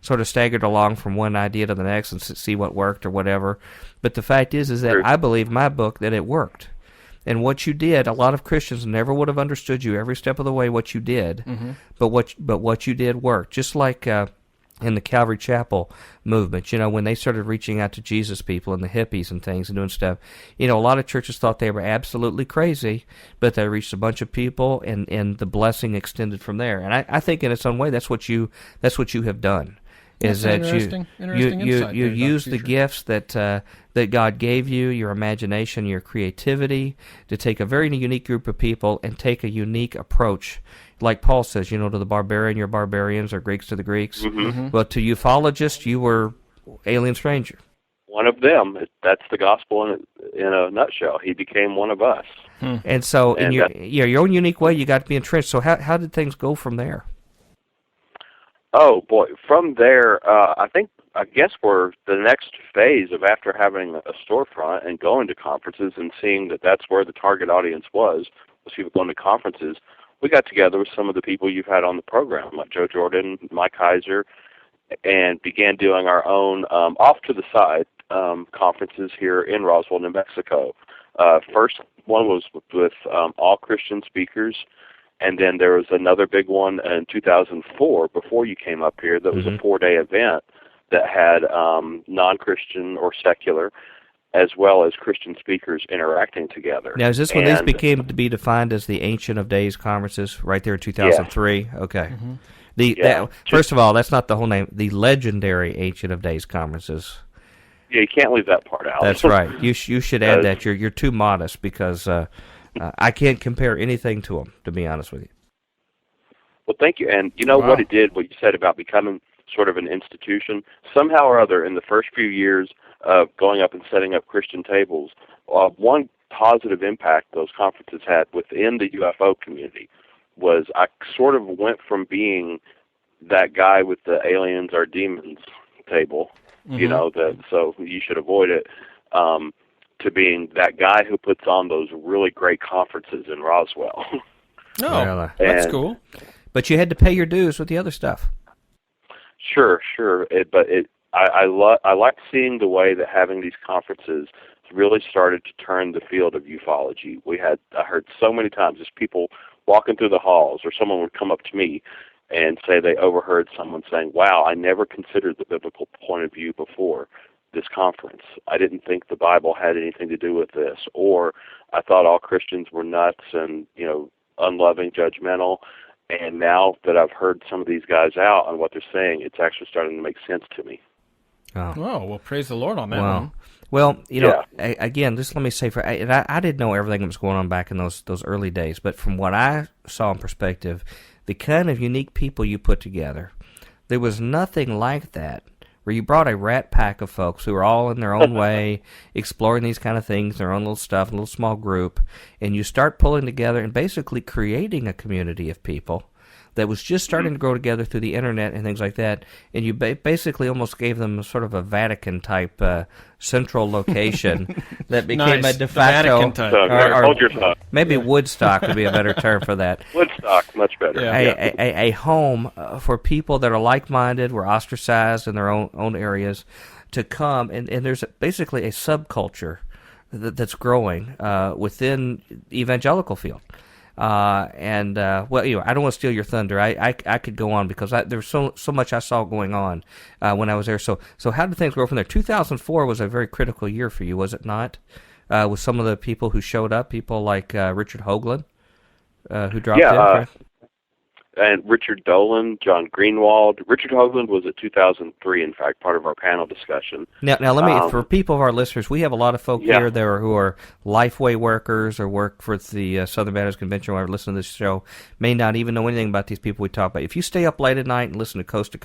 sort of staggered along from one idea to the next and see what worked or whatever. But the fact is that I believe my book that it worked. And what you did, a lot of Christians never would have understood you every step of the way what you did. Mm-hmm. But what you did worked. Just like in the Calvary Chapel movement, when they started reaching out to Jesus people and the hippies and things and doing stuff, a lot of churches thought they were absolutely crazy, but they reached a bunch of people and the blessing extended from there. And I think in its own way, that's what you have done. Is that you use the gifts that God gave you, your imagination, your creativity, to take a very unique group of people and take a unique approach. Like Paul says, to the barbarian, you're barbarians, or Greeks to the Greeks. Mm-hmm. But to ufologists, you were alien stranger. One of them. That's the gospel in a nutshell. He became one of us. And so, in your own unique way, you got to be entrenched. So how did things go from there? Oh, boy. From there, I think I guess we're the next phase of after having a storefront and going to conferences and seeing that that's where the target audience was people going to conferences. We got together with some of the people you've had on the program, like Joe Jordan, Mike Heiser, and began doing our own off to the side conferences here in Roswell, New Mexico. First one was with all Christian speakers, and then there was another big one in 2004 before you came up here that was a 4-day event that had non-Christian or secular as well as Christian speakers interacting together. Now, is this when these became to be defined as the Ancient of Days conferences right there in 2003? Yeah. Okay. Mm-hmm. First of all, that's not the whole name. The legendary Ancient of Days conferences. Yeah, you can't leave that part out. That's right. You should add that. You're too modest because I can't compare anything to them, to be honest with you. Well, thank you. And you know what it did, what you said about becoming sort of an institution, somehow or other in the first few years of going up and setting up Christian tables, one positive impact those conferences had within the UFO community was I sort of went from being that guy with the aliens are demons table, you know, that so you should avoid it, to being that guy who puts on those really great conferences in Roswell. Oh, that's cool. But you had to pay your dues with the other stuff. Sure. I like seeing the way that having these conferences really started to turn the field of ufology. I heard so many times just people walking through the halls, or someone would come up to me and say they overheard someone saying, "Wow, I never considered the biblical point of view before this conference. I didn't think the Bible had anything to do with this," or "I thought all Christians were nuts and, unloving, judgmental. And now that I've heard some of these guys out on what they're saying, it's actually starting to make sense to me." Oh, well, praise the Lord on that one. Well, again, just let me say, I didn't know everything that was going on back in those early days, but from what I saw in perspective, the kind of unique people you put together, there was nothing like that, where you brought a rat pack of folks who were all in their own way, exploring these kind of things, their own little stuff, a little small group, and you start pulling together and basically creating a community of people that was just starting to grow together through the internet and things like that, and you basically almost gave them sort of a Vatican-type central location that became a de facto... Hold your thought. Maybe Woodstock would be a better term for that. Woodstock, much better. Yeah. A home for people that are like-minded, were ostracized in their own areas, to come, and there's basically a subculture that's growing within the evangelical field. I don't want to steal your thunder. I could go on because there's so much I saw going on when I was there. So how did things grow from there? 2004 was a very critical year for you, was it not? With some of the people who showed up, people like Richard Hoagland, who dropped in. Right? And Richard Dolan, John Greenwald. Richard Hoagland was at 2003, in fact, part of our panel discussion. Now let me, for people of our listeners, we have a lot of folk here who are Lifeway workers or work for the Southern Baptist Convention or listen to this show, may not even know anything about these people we talk about. If you stay up late at night and listen to Coast,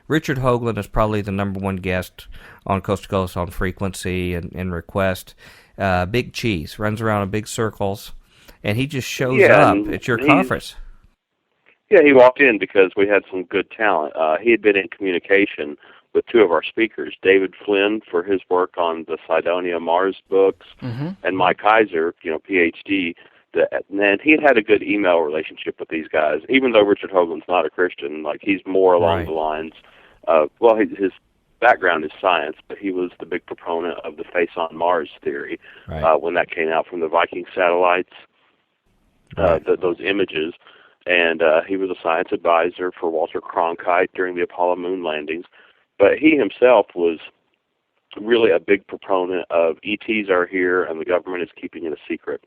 Richard Hoagland is probably the number one guest on Coast to Coast on frequency and request. Big cheese, runs around in big circles, and he just shows up at your conference. Yeah, he walked in because we had some good talent. He had been in communication with two of our speakers, David Flynn for his work on the Cydonia Mars books, and Mike Heiser, PhD. And he had a good email relationship with these guys, even though Richard Hoagland's not a Christian. Like, he's more along the lines of, his background is science, but he was the big proponent of the face on Mars theory when that came out from the Viking satellites, those images. And he was a science advisor for Walter Cronkite during the Apollo moon landings. But he himself was really a big proponent of ETs are here and the government is keeping it a secret.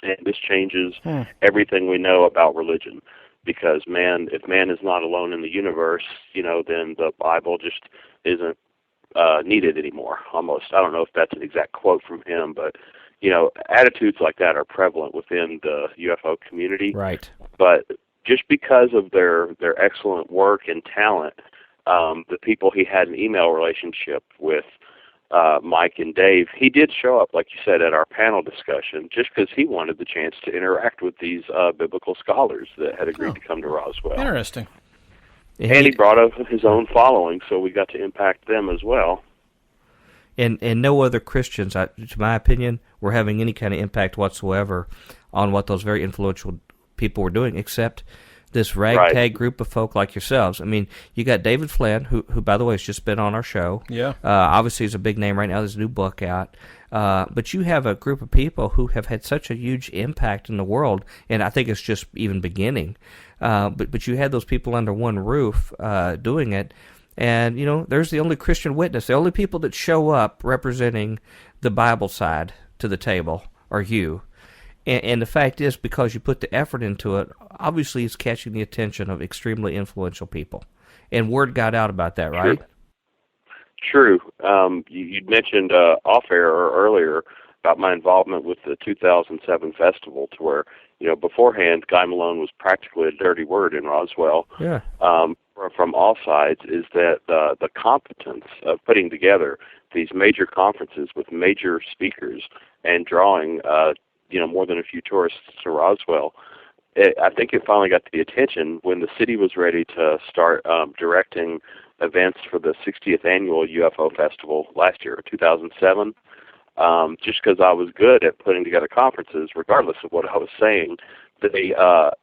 And this changes everything we know about religion, because if man is not alone in the universe, then the Bible just isn't needed anymore, almost. I don't know if that's an exact quote from him, but attitudes like that are prevalent within the UFO community. Right. But just because of their excellent work and talent, the people he had an email relationship with, Mike and Dave, he did show up, like you said, at our panel discussion just because he wanted the chance to interact with these biblical scholars that had agreed to come to Roswell. Interesting. And he brought up his own following, so we got to impact them as well. And no other Christians, to my opinion, were having any kind of impact whatsoever on what those very influential people were doing, except this ragtag group of folk like yourselves. I mean, you got David Flynn, who by the way, has just been on our show. Yeah. Obviously, he's a big name right now. There's a new book out. But you have a group of people who have had such a huge impact in the world, and I think it's just even beginning. But you had those people under one roof doing it. And, you know, there's the only Christian witness. The only people that show up representing the Bible side to the table are you. And the fact is, because you put the effort into it, obviously it's catching the attention of extremely influential people. And word got out about that, right? True. You'd mentioned off-air or earlier about my involvement with the 2007 festival, to where, you know, beforehand, Guy Malone was practically a dirty word in Roswell. Yeah. From all sides, is that the competence of putting together these major conferences with major speakers and drawing, more than a few tourists to Roswell. I think it finally got the attention when the city was ready to start directing events for the 60th annual UFO festival last year, 2007. Just because I was good at putting together conferences, regardless of what I was saying, they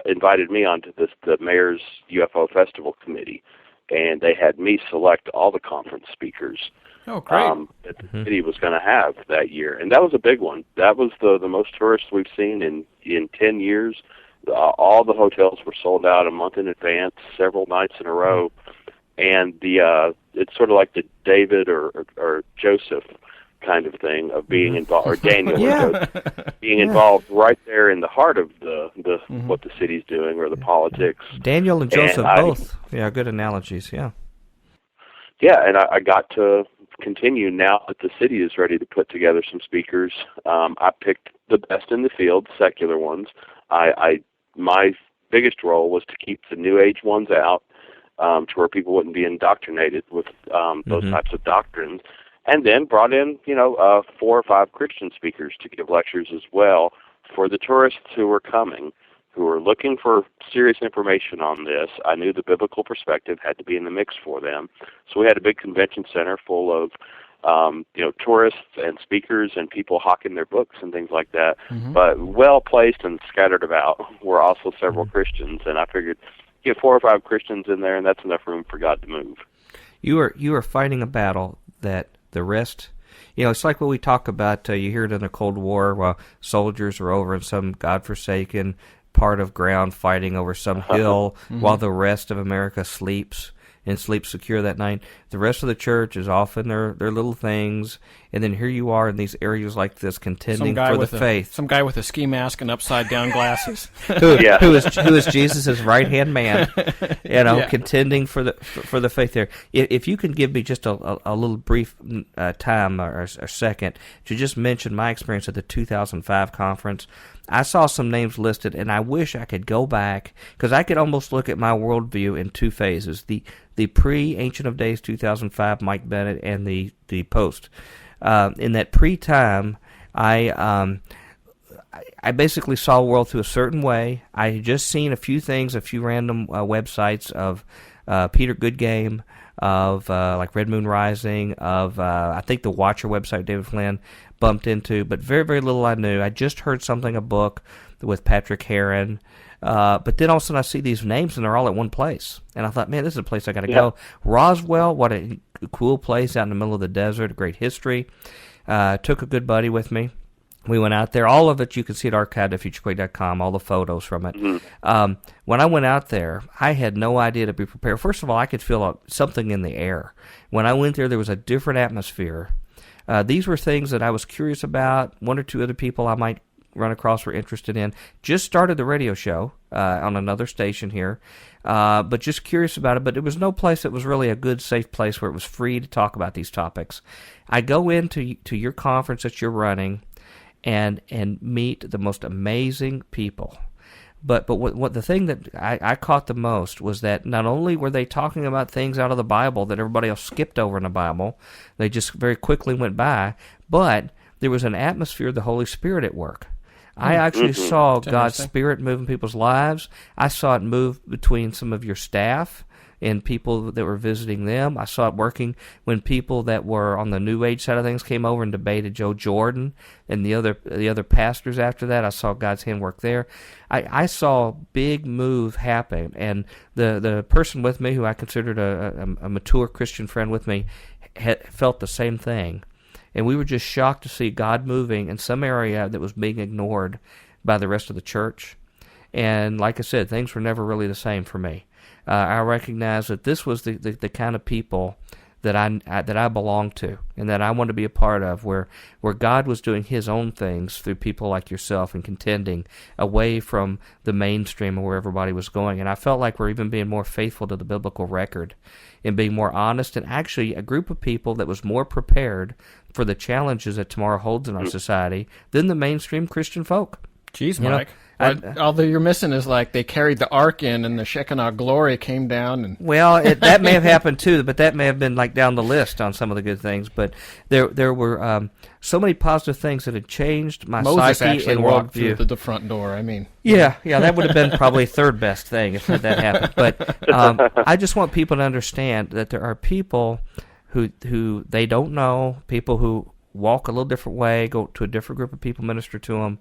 invited me onto the mayor's UFO festival committee, and they had me select all the conference speakers. Oh, great. That the city was going to have that year. And that was a big one. That was the most tourists we've seen in 10 years. All the hotels were sold out a month in advance, several nights in a row. And it's sort of like the David or Joseph kind of thing of being involved, or Daniel or Joseph, being involved right there in the heart of the what the city's doing, or the politics. Daniel and Joseph both. Yeah, good analogies, yeah. Yeah, and I got to continue now that the city is ready to put together some speakers. I picked the best in the field, secular ones. My biggest role was to keep the New Age ones out, to where people wouldn't be indoctrinated with those types of doctrines, and then brought in 4 or 5 Christian speakers to give lectures as well for the tourists who were coming, who were looking for serious information on this. I knew the biblical perspective had to be in the mix for them. So we had a big convention center full of, tourists and speakers and people hawking their books and things like that. But well placed and scattered about were also several Christians. And I figured, get 4 or 5 Christians in there, and that's enough room for God to move. You are fighting a battle that the rest... it's like what we talk about, you hear it in the Cold War, while soldiers are over in some godforsaken part of ground fighting over some hill while the rest of America sleeps and sleeps secure that night. The rest of the church is off in their little things, and then here you are in these areas like this contending for the faith. Some guy with a ski mask and upside-down glasses. who is Jesus' right-hand man, contending for the faith there. If you can give me just a little brief time or a second to just mention my experience at the 2005 conference. I saw some names listed, and I wish I could go back, because I could almost look at my worldview in 2 phases: the pre-Ancient of Days 2005 Mike Bennett, and the post. In that pre-time, I basically saw the world through a certain way. I had just seen a few things, a few random websites of Peter Goodgame, of like Red Moon Rising, of I think the Watcher website David Flynn bumped into, but very, very little I knew. I just heard a book with Patrick Heron, but then all of a sudden I see these names and they're all at one place, and I thought, man, this is a place I got to go. Roswell, what a cool place out in the middle of the desert, a great history. Took a good buddy with me. We went out there. All of it you can see at archived at futurequake.com, all the photos from it. When I went out there, I had no idea to be prepared. First of all, I could feel something in the air. When I went there was a different atmosphere. These were things that I was curious about. 1 or 2 other people I might run across were interested in. Just started the radio show on another station here, but just curious about it. But it was no place that was really a good, safe place where it was free to talk about these topics. I go into your conference that you're running and meet the most amazing people. But what the thing that I caught the most was that not only were they talking about things out of the Bible that everybody else skipped over in the Bible, they just very quickly went by, but there was an atmosphere of the Holy Spirit at work. I actually saw God's interesting. Spirit move in people's lives. I saw it move between some of your staff and people that were visiting them. I saw it working when people that were on the New Age side of things came over and debated Joe Jordan and the other pastors after that. I saw God's hand work there. I saw a big move happen, and the person with me, who I considered a mature Christian friend with me, felt the same thing. And we were just shocked to see God moving in some area that was being ignored by the rest of the church. And like I said, things were never really the same for me. I recognized that this was the kind of people that I belonged to and that I wanted to be a part of, where God was doing His own things through people like yourself and contending away from the mainstream of where everybody was going. And I felt like we're even being more faithful to the biblical record and being more honest, and actually a group of people that was more prepared for the challenges that tomorrow holds in our society than the mainstream Christian folk. Jeez, Mike. All that you're missing is like they carried the ark in and the Shekinah glory came down. And well, that may have happened too, but that may have been like down the list on some of the good things. But there were so many positive things that had changed my Moses psyche actually and walked worldview. through the front door. I mean, yeah, that would have been probably third best thing if that happened. But I just want people to understand that there are people who they don't know, people who walk a little different way, go to a different group of people, minister to them.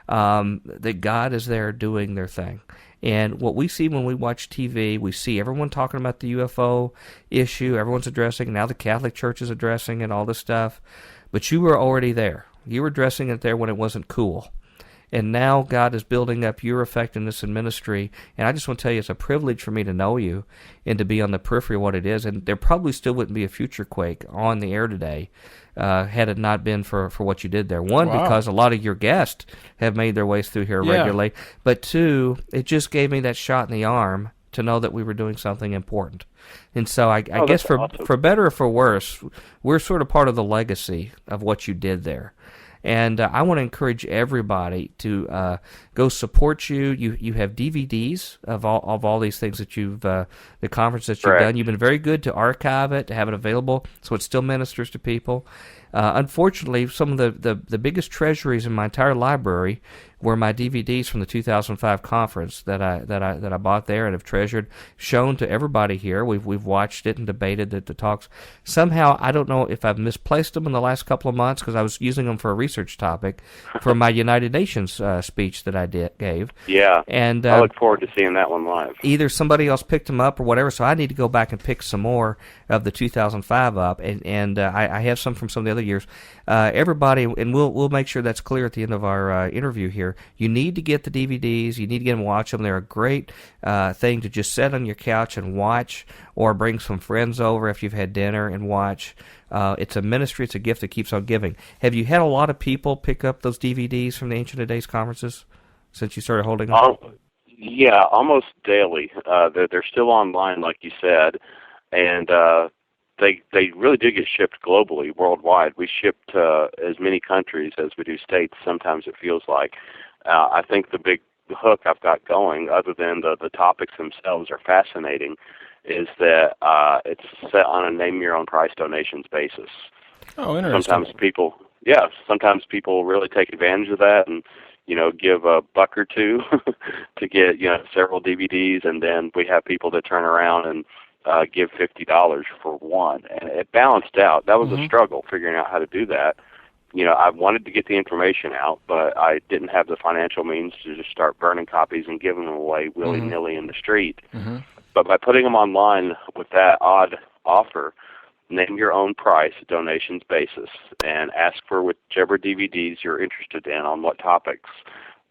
That God is there doing their thing. And what we see when we watch TV, we see everyone talking about the UFO issue, everyone's addressing it, now the Catholic Church is addressing it, all this stuff. But you were already there. You were addressing it there when it wasn't cool. And now God is building up your effectiveness in ministry. And I just want to tell you, it's a privilege for me to know you and to be on the periphery of what it is. And there probably still wouldn't be a Future Quake on the air today had it not been for what you did there. One, Wow. because a lot of your guests have made their ways through here regularly. But two, it just gave me that shot in the arm to know that we were doing something important. And so I guess for better or for worse, we're sort of part of the legacy of what you did there. And I want to encourage everybody to go support you. You have DVDs of all these things that you've the conference that you've done. You've been very good to archive it, to have it available, so it still ministers to people. Unfortunately, some of the biggest treasuries in my entire library were my DVDs from the 2005 conference that I bought there and have treasured, shown to everybody here. We've watched it and debated the talks. Somehow, I don't know if I've misplaced them in the last couple of months, because I was using them for a research topic for my United Nations speech that I gave. Yeah, and I look forward to seeing that one live. Either somebody else picked them up or whatever, so I need to go back and pick some more of the 2005 up, and I have some from some of the other years. Everybody, and we'll make sure that's clear at the end of our interview here. You need to get the DVDs. You need to get them and watch them. They're a great thing to just sit on your couch and watch, or bring some friends over if you've had dinner and watch. It's a ministry. It's a gift that keeps on giving. Have you had a lot of people pick up those DVDs from the Ancient of Days conferences since you started holding them? Yeah, almost daily. They're still online, like you said, and they really do get shipped globally, worldwide. We ship to as many countries as we do states. Sometimes it feels like. I think the big hook I've got going, other than the topics themselves are fascinating, is that it's set on a name-your-own-price donations basis. Oh, interesting. Sometimes people really take advantage of that and, give $1 or $2 to get, several DVDs, and then we have people that turn around and give $50 for one. And it balanced out. That was a struggle, figuring out how to do that. I wanted to get the information out, but I didn't have the financial means to just start burning copies and giving them away willy-nilly in the street. But by putting them online with that odd offer, name your own price, donations basis, and ask for whichever DVDs you're interested in on what topics.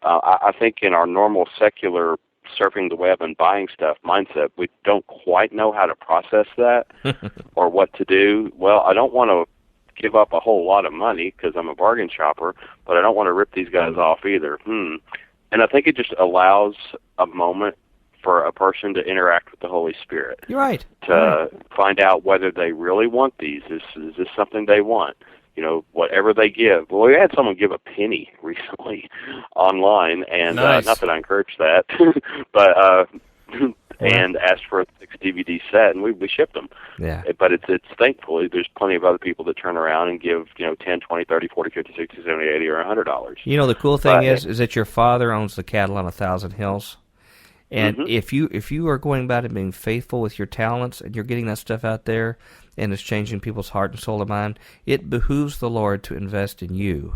I think in our normal secular surfing the web and buying stuff mindset, we don't quite know how to process that or what to do. Well, I don't want to give up a whole lot of money because I'm a bargain shopper, but I don't want to rip these guys off either. And I think it just allows a moment for a person to interact with the Holy Spirit. You're right. To find out whether they really want these. Is this something they want? Whatever they give. Well, we had someone give a penny recently online, and nice. Not that I encourage that, but and asked for a 6 DVD set, and we shipped them. Yeah. But it's thankfully there's plenty of other people that turn around and give 10, 20, 30, 40, 50, 60, 70, 80, or $100. You know, the cool thing is that your father owns the cattle on 1,000 hills. And if you are going about it being faithful with your talents and you're getting that stuff out there and it's changing people's heart and soul and mind, it behooves the Lord to invest in you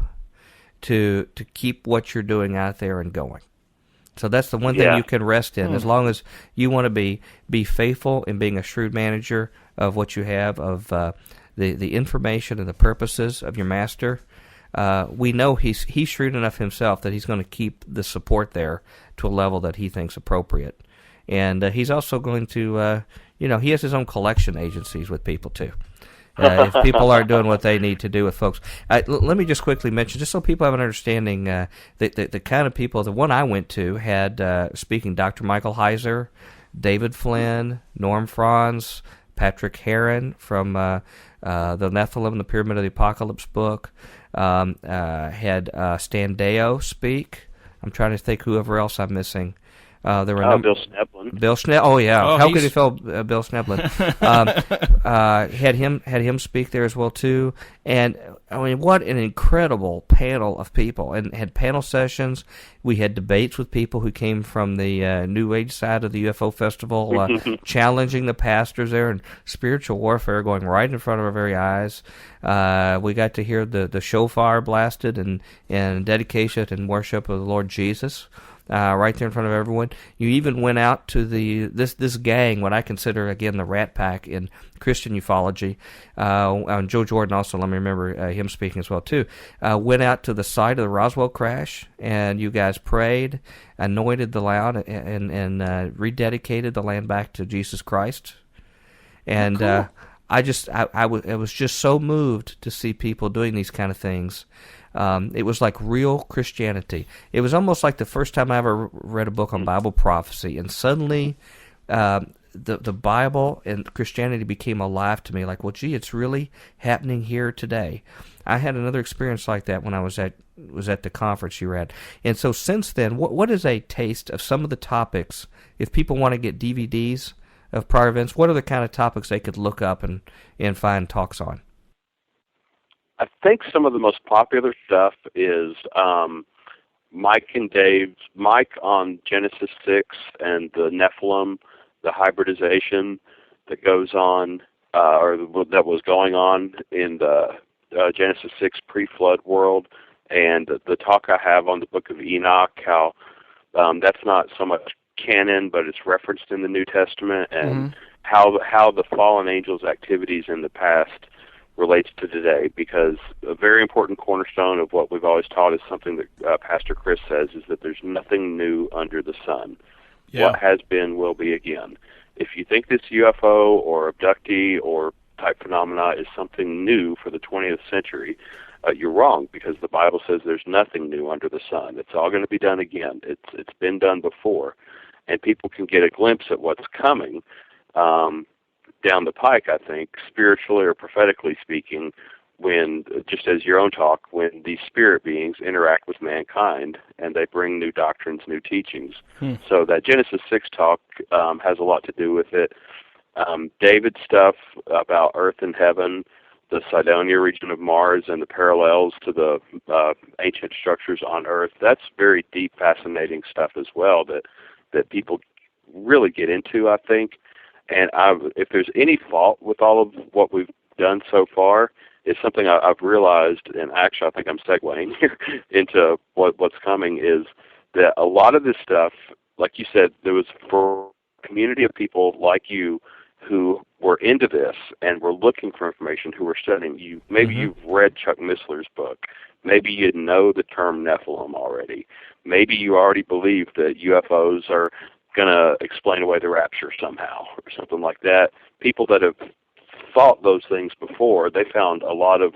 to keep what you're doing out there and going. So that's the one thing you can rest in, as long as you want to be faithful in being a shrewd manager of what you have, of the information and the purposes of your master. We know he's shrewd enough himself that he's going to keep the support there to a level that he thinks appropriate. And he's also going to, he has his own collection agencies with people too. If people aren't doing what they need to do with folks. Let me just quickly mention, just so people have an understanding, the kind of people, the one I went to had, speaking, Dr. Michael Heiser, David Flynn, Norm Franz, Patrick Heron from the Nephilim, the Pyramid of the Apocalypse book, had Stan Deo speak. I'm trying to think whoever else I'm missing. There were Bill Schneblin. Bill Schneblin. Oh yeah, oh, how could you fail Bill Schneblin? Had him speak there as well too. And I mean, what an incredible panel of people! And had panel sessions. We had debates with people who came from the New Age side of the UFO festival, challenging the pastors there, and spiritual warfare going right in front of our very eyes. We got to hear the shofar blasted and dedication and worship of the Lord Jesus. Right there in front of everyone. You even went out to this gang, what I consider, again, the Rat Pack in Christian ufology. And Joe Jordan also, let me remember him speaking as well, too. Went out to the site of the Roswell crash, and you guys prayed, anointed the land, and rededicated the land back to Jesus Christ. And cool. I was just so moved to see people doing these kind of things. It was like real Christianity. It was almost like the first time I ever read a book on Bible prophecy, and suddenly the Bible and Christianity became alive to me. Like, well, gee, it's really happening here today. I had another experience like that when I was at the conference you were at. And so since then, what is a taste of some of the topics? If people want to get DVDs of prior events, what are the kind of topics they could look up and find talks on? I think some of the most popular stuff is Mike on Genesis 6 and the Nephilim, the hybridization that goes on, or that was going on in the Genesis 6 pre-flood world, and the talk I have on the Book of Enoch, how that's not so much canon, but it's referenced in the New Testament, and how the fallen angels' activities in the past relates to today, because a very important cornerstone of what we've always taught is something that Pastor Chris says, is that there's nothing new under the sun. Yeah. What has been will be again. If you think this UFO or abductee or type phenomena is something new for the 20th century, you're wrong, because the Bible says there's nothing new under the sun. It's all going to be done again. It's been done before, and people can get a glimpse at what's coming down the pike, I think, spiritually or prophetically speaking, when, just as your own talk, when these spirit beings interact with mankind and they bring new doctrines, new teachings. So that Genesis 6 talk has a lot to do with it. David's stuff about earth and heaven, the Cydonia region of Mars and the parallels to the ancient structures on Earth, that's very deep, fascinating stuff as well that people really get into, I think. And if there's any fault with all of what we've done so far, it's something I've realized, and actually I think I'm segueing here into what's coming, is that a lot of this stuff, like you said, there was for a community of people like you who were into this and were looking for information, who were studying. Maybe you've read Chuck Missler's book. Maybe you know the term Nephilim already. Maybe you already believe that UFOs are going to explain away the rapture somehow or something like that. People that have thought those things before, they found a lot of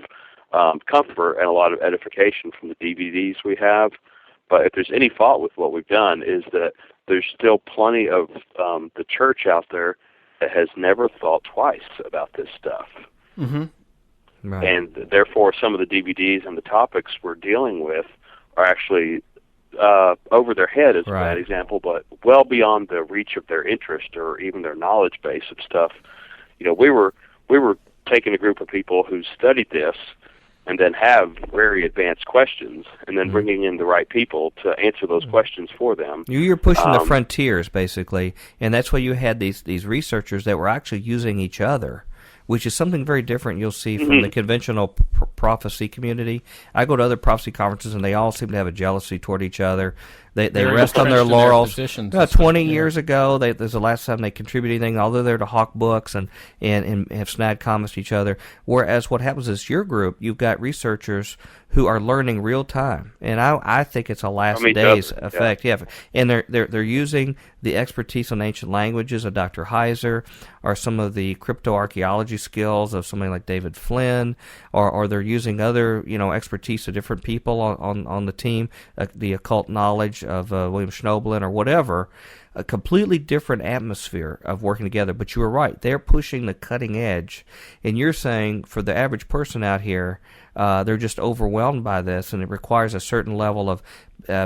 comfort and a lot of edification from the DVDs we have. But if there's any fault with what we've done, is that there's still plenty of the church out there that has never thought twice about this stuff. Right. And therefore some of the DVDs and the topics we're dealing with are actually over their head is a Right. bad example, but well beyond the reach of their interest or even their knowledge base of stuff. We were taking a group of people who studied this and then have very advanced questions, and then bringing in the right people to answer those questions for them. You're pushing the frontiers, basically, and that's why you had these researchers that were actually using each other, which is something very different you'll see from the conventional prophecy community. I go to other prophecy conferences, and they all seem to have a jealousy toward each other. They rest on their laurels. 20 years ago, there's the last time they contributed anything, although they're to hawk books and have snide comments to each other. Whereas what happens is your group, you've got researchers who are learning real time, and I think it's a last days effect. Yeah, and they're using the expertise on ancient languages of Dr. Heiser, or some of the cryptoarchaeology skills of somebody like David Flynn, or they're using other expertise of different people on the team, the occult knowledge of William Schnoebelen or whatever. A completely different atmosphere of working together. But you were right; they're pushing the cutting edge, and you're saying for the average person out here, they're just overwhelmed by this, and it requires a certain level of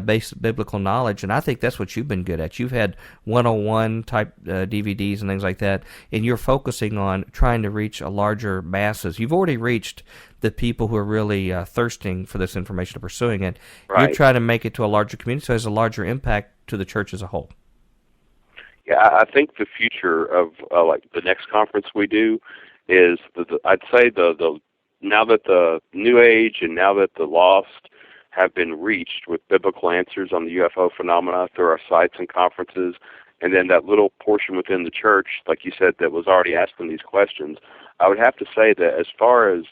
basic biblical knowledge. And I think that's what you've been good at. You've had 101 type DVDs and things like that, and you're focusing on trying to reach a larger masses. You've already reached the people who are really thirsting for this information and pursuing it. Right. You're trying to make it to a larger community, so it has a larger impact to the church as a whole. Yeah, I think the future of like the next conference we do is I'd say the now that the New Age and now that the lost have been reached with biblical answers on the UFO phenomena through our sites and conferences, and then that little portion within the church, like you said, that was already asking these questions, I would have to say that as far as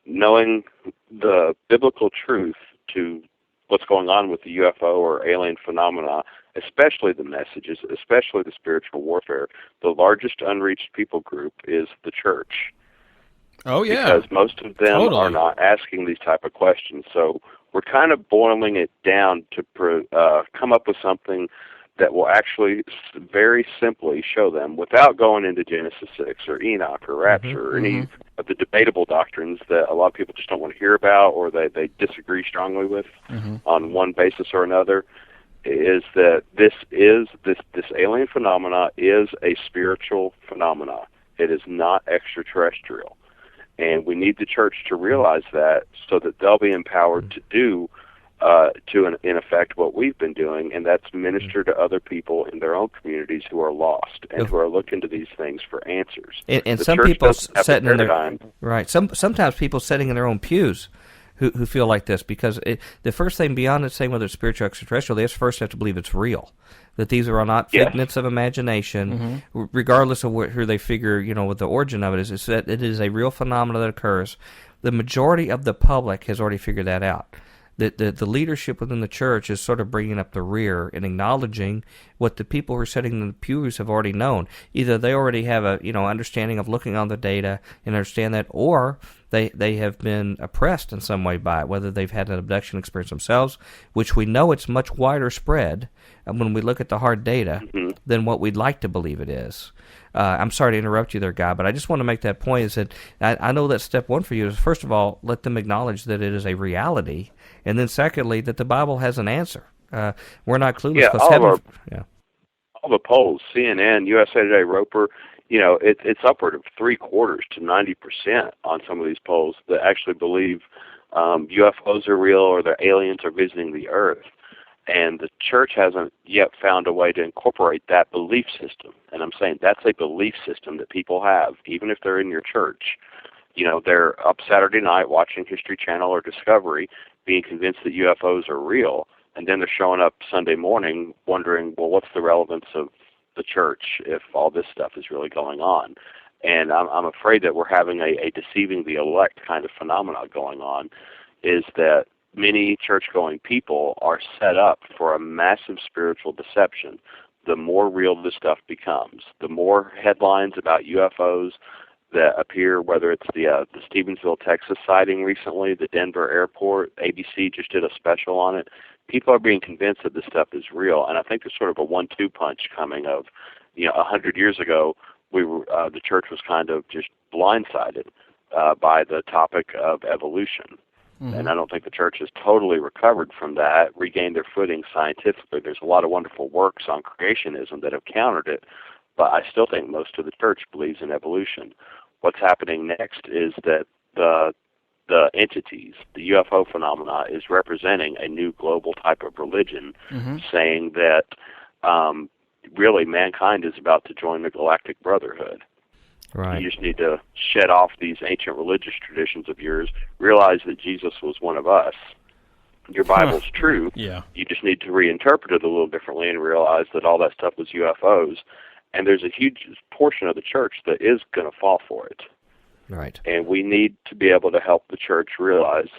knowing the biblical truth to what's going on with the UFO or alien phenomena, especially the messages, especially the spiritual warfare, the largest unreached people group is the church. Oh, yeah. Because most of them are not asking these type of questions. So we're kind of boiling it down to come up with something that will actually very simply show them, without going into Genesis 6 or Enoch or Rapture or any of the debatable doctrines that a lot of people just don't want to hear about or they disagree strongly with on one basis or another, is that this alien phenomena is a spiritual phenomena. It is not extraterrestrial. And we need the church to realize that so that they'll be empowered to do, in effect, what we've been doing, and that's minister to other people in their own communities who are lost and who are looking to these things for answers. And some people sitting in their right. Sometimes people sitting in their own pews who feel like this, because the first thing beyond it saying whether it's spiritual or extraterrestrial, they first have to believe it's real, that these are not figments of imagination, regardless of who they figure, what the origin of it is that it is a real phenomenon that occurs. The majority of the public has already figured that out. The leadership within the church is sort of bringing up the rear and acknowledging what the people who are sitting in the pews have already known. Either they already have a understanding of looking on the data and understand that, or they have been oppressed in some way by it, whether they've had an abduction experience themselves, which we know it's much wider spread when we look at the hard data than what we'd like to believe it is. I'm sorry to interrupt you there, Guy, but I just want to make that point, is that I know that step one for you is, first of all, let them acknowledge that it is a reality, and then secondly, that the Bible has an answer. We're not clueless. All the polls, CNN, USA Today, Roper, it's upward of 3/4 to 90% on some of these polls that actually believe UFOs are real or the aliens are visiting the Earth. And the church hasn't yet found a way to incorporate that belief system. And I'm saying that's a belief system that people have, even if they're in your church. They're up Saturday night watching History Channel or Discovery, being convinced that UFOs are real, and then they're showing up Sunday morning wondering, well, what's the relevance of the church if all this stuff is really going on? And I'm afraid that we're having a deceiving the elect kind of phenomena going on, is that many church-going people are set up for a massive spiritual deception. The more real this stuff becomes, the more headlines about UFOs that appear, whether it's the Stevensville, Texas sighting recently, the Denver airport, ABC just did a special on it. People are being convinced that this stuff is real, and I think there's sort of a 1-2 punch coming of, 100 years ago, the church was kind of just blindsided by the topic of evolution. and I don't think the church has totally recovered from that, regained their footing scientifically. There's a lot of wonderful works on creationism that have countered it, but I still think most of the church believes in evolution. What's happening next is that the entities, the UFO phenomena, is representing a new global type of religion, saying that really mankind is about to join the Galactic Brotherhood. Right. You just need to shed off these ancient religious traditions of yours, realize that Jesus was one of us. Your Bible's true. Yeah. You just need to reinterpret it a little differently and realize that all that stuff was UFOs. And there's a huge portion of the church that is going to fall for it. Right. And we need to be able to help the church realize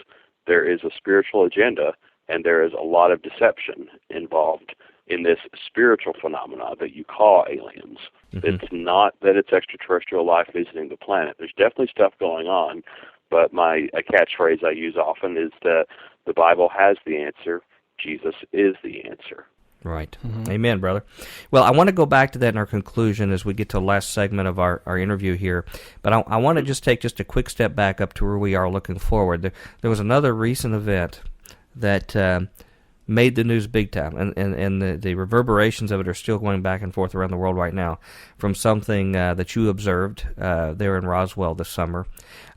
there is a spiritual agenda and there is a lot of deception involved in this spiritual phenomena that you call aliens. It's not that it's extraterrestrial life visiting the planet. There's definitely stuff going on, but a catchphrase I use often is that the Bible has the answer. Jesus is the answer. Right. Amen, brother. Well, I want to go back to that in our conclusion as we get to the last segment of our interview here. But I want to just take just a quick step back up to where we are looking forward. There was another recent event that made the news big time, and the reverberations of it are still going back and forth around the world right now from something that you observed there in Roswell this summer.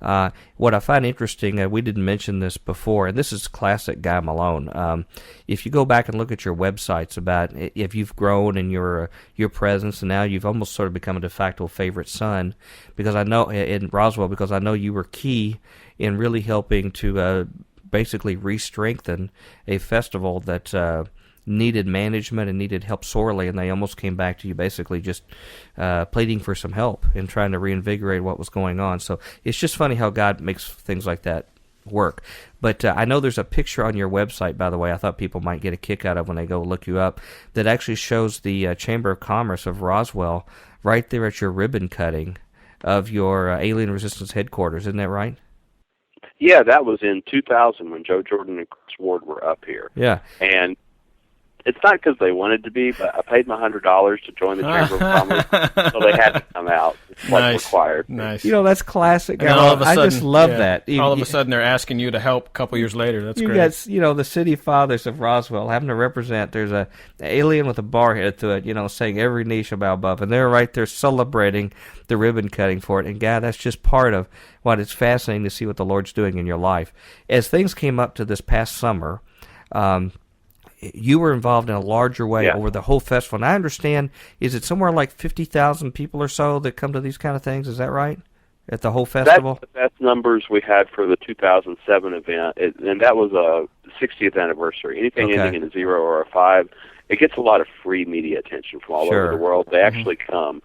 What I find interesting, we didn't mention this before, and this is classic Guy Malone. If you go back and look at your websites about if you've grown in your presence, and now you've almost sort of become a de facto favorite son, because I know in Roswell, because I know you were key in really helping to basically re-strengthen a festival that needed management and needed help sorely, and they almost came back to you basically just pleading for some help and trying to reinvigorate what was going on. So it's just funny how God makes things like that work. But I know there's a picture on your website, by the way, I thought people might get a kick out of when they go look you up, that actually shows the Chamber of Commerce of Roswell right there at your ribbon cutting of your Alien Resistance headquarters. Isn't that right? Yeah, that was in 2000 when Joe Jordan and Chris Ward were up here. Yeah. And it's not because they wanted to be, but I paid my $100 to join the Chamber of Commerce, so they had to come out. It's like required. Nice. You know, that's classic. And all of a sudden, I just love that. All of a sudden, they're asking you to help a couple years later. That's great. Got, the city fathers of Roswell having to represent. There's an alien with a bar head to it, saying every knee shall bow above. And they're right there celebrating the ribbon cutting for it. And, God, that's just part of what it's fascinating to see what the Lord's doing in your life. As things came up to this past summer, you were involved in a larger way over the whole festival. And I understand, is it somewhere like 50,000 people or so that come to these kind of things? Is that right? At the whole festival? That's the best numbers we had for the 2007 event, and that was a 60th anniversary. Anything ending in a 0 or a 5, it gets a lot of free media attention from all over the world. They actually come.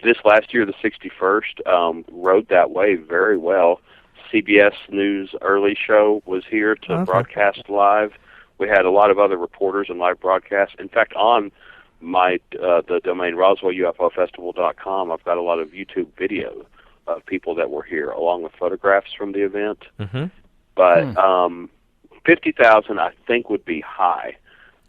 This last year, the 61st, rode that wave very well. CBS News early show was here to broadcast live. We had a lot of other reporters and live broadcasts. In fact, on my the domain RoswellUFOFestival.com, I've got a lot of YouTube video of people that were here, along with photographs from the event. But 50,000, I think, would be high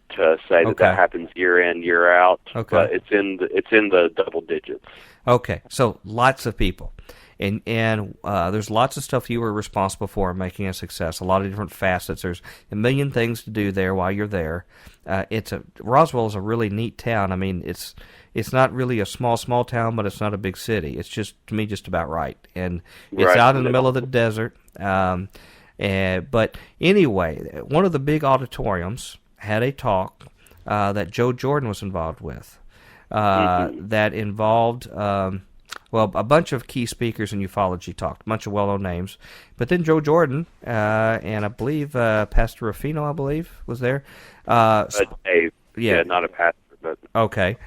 to say that happens year in, year out. But it's in the double digits. Okay, so lots of people. And there's lots of stuff you were responsible for in making a success. A lot of different facets. There's a million things to do there while you're there. Roswell is a really neat town. I mean, it's not really a small town, but it's not a big city. It's just, to me, just about right. And it's out in the middle of the desert. But anyway, one of the big auditoriums had a talk that Joe Jordan was involved with. That involved. A bunch of key speakers in ufology talked, a bunch of well-known names. But then Joe Jordan, and I believe Pastor Ruffino, was there. Dave, not a pastor, but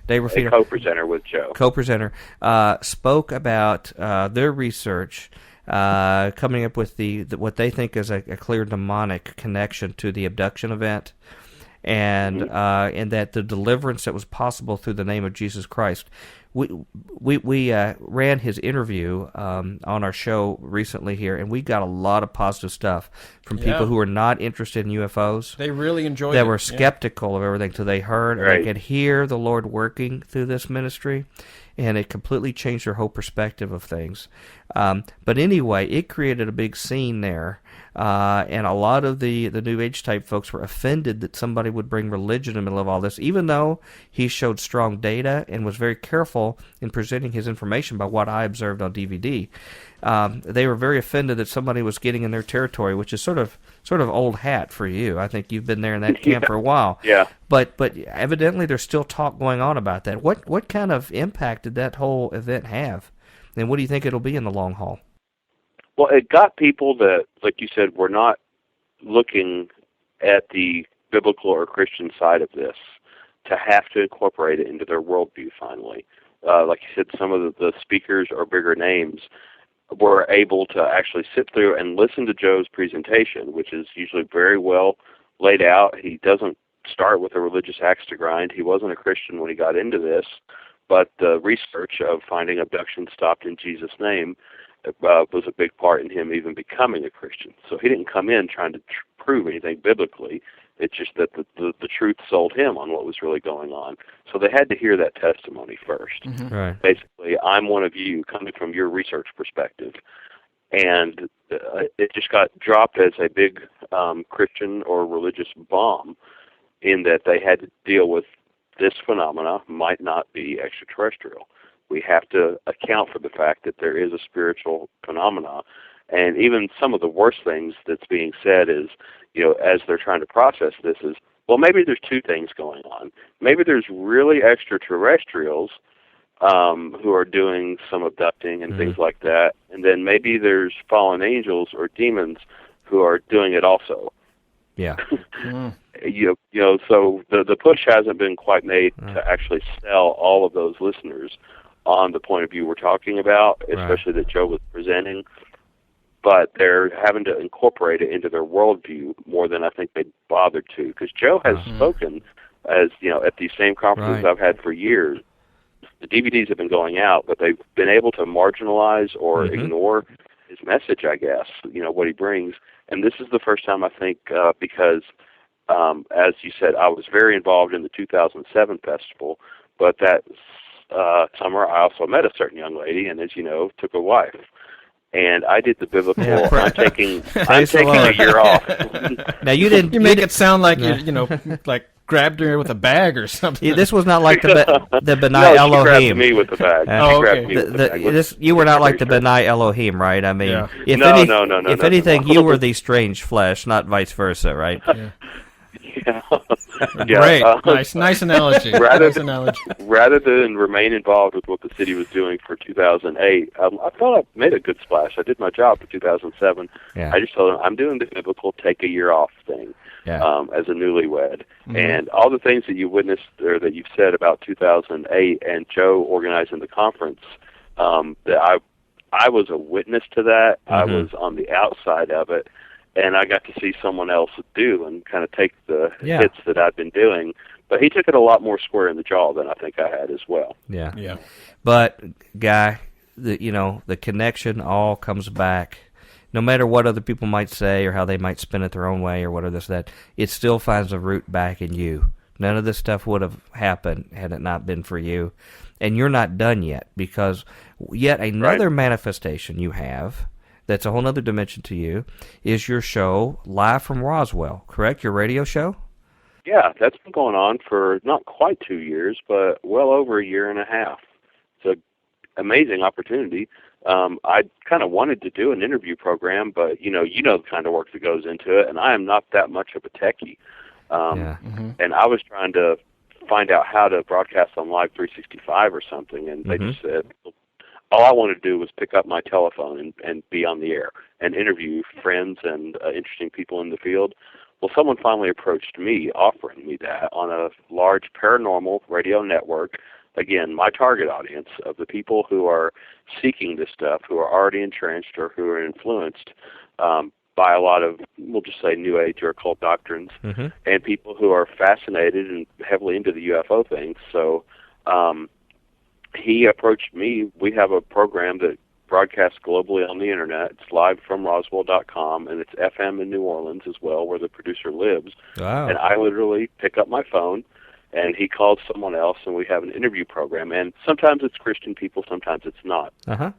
Dave Ruffino. A co-presenter with Joe. Co-presenter, spoke about their research, coming up with what they think is a clear demonic connection to the abduction event. And that the deliverance that was possible through the name of Jesus Christ. We ran his interview on our show recently here, and we got a lot of positive stuff from people who were not interested in UFOs. They really enjoyed it. They were skeptical of everything until they heard, and they could hear the Lord working through this ministry. and it completely changed their whole perspective of things. But anyway, it created a big scene there, and a lot of the New Age type folks were offended that somebody would bring religion in the middle of all this, even though he showed strong data and was very careful in presenting his information by what I observed on DVD. They were very offended that somebody was getting in their territory, which is sort of old hat for you. I think you've been there in that camp for a while. Yeah. But evidently there's still talk going on about that. What kind of impact did that whole event have? And what do you think it'll be in the long haul? Well, it got people that, like you said, were not looking at the biblical or Christian side of this to have to incorporate it into their worldview finally. Like you said, some of the speakers or bigger names were able to actually sit through and listen to Joe's presentation, which is usually very well laid out. He doesn't start with a religious axe to grind. He wasn't a Christian when he got into this, but the research of finding abduction stopped in Jesus' name was a big part in him even becoming a Christian. So he didn't come in trying to prove anything biblically. It's just that the truth sold him on what was really going on. So they had to hear that testimony first. Mm-hmm. Right. Basically, I'm one of you, coming from your research perspective. And it just got dropped as a big Christian or religious bomb, in that they had to deal with this phenomena might not be extraterrestrial. We have to account for the fact that there is a spiritual phenomena. And even some of the worst things that's being said is, as they're trying to process this is, well, maybe there's two things going on. Maybe there's really extraterrestrials who are doing some abducting and things like that. And then maybe there's fallen angels or demons who are doing it also. Yeah. So the push hasn't been quite made to actually sell all of those listeners on the point of view we're talking about, especially that Joe was presenting. But they're having to incorporate it into their worldview more than I think they bothered to, because Joe has spoken, as at these same conferences I've had for years. The DVDs have been going out, but they've been able to marginalize or ignore his message, I guess, what he brings. And this is the first time, I think, because, as you said, I was very involved in the 2007 festival, but that summer I also met a certain young lady, and as you know, took a wife. And I did the biblical. I'm taking a year off. Now you didn't. You make it sound like you like grabbed her with a bag or something. This was not like the Benai no, Elohim. She grabbed me with the bag. You were not like the Benai Elohim, right? I mean, no. If anything, you were the strange flesh, not vice versa, right? Great, nice analogy. Rather than remain involved with what the city was doing for 2008, I thought I made a good splash. I did my job for 2007. Yeah. I just told them I'm doing the biblical take a year off thing as a newlywed, and all the things that you witnessed or that you've said about 2008 and Joe organizing the conference. That I was a witness to that. I was on the outside of it. And I got to see someone else do and kind of take the hits that I'd been doing. But he took it a lot more square in the jaw than I think I had as well. Yeah. But, Guy, the connection all comes back. No matter what other people might say or how they might spin it their own way or whatever that, it still finds a root back in you. None of this stuff would have happened had it not been for you. And you're not done yet, because yet another manifestation you have that's a whole other dimension to you, is your show Live from Roswell, correct? Your radio show? Yeah, that's been going on for not quite 2 years, but well over a year and a half. It's an amazing opportunity. I kind of wanted to do an interview program, but you know the kind of work that goes into it, and I am not that much of a techie. And I was trying to find out how to broadcast on Live 365 or something, and they just said, all I wanted to do was pick up my telephone and be on the air and interview friends and interesting people in the field. Well, someone finally approached me offering me that on a large paranormal radio network. Again, my target audience of the people who are seeking this stuff, who are already entrenched or who are influenced by a lot of, we'll just say, New Age or occult doctrines, and people who are fascinated and heavily into the UFO thing. So he approached me. We have a program that broadcasts globally on the internet. It's livefromroswell.com, and it's FM in New Orleans as well, where the producer lives. Wow. And I literally pick up my phone and he calls someone else, and we have an interview program. And sometimes it's Christian people, sometimes it's not. Uh-huh.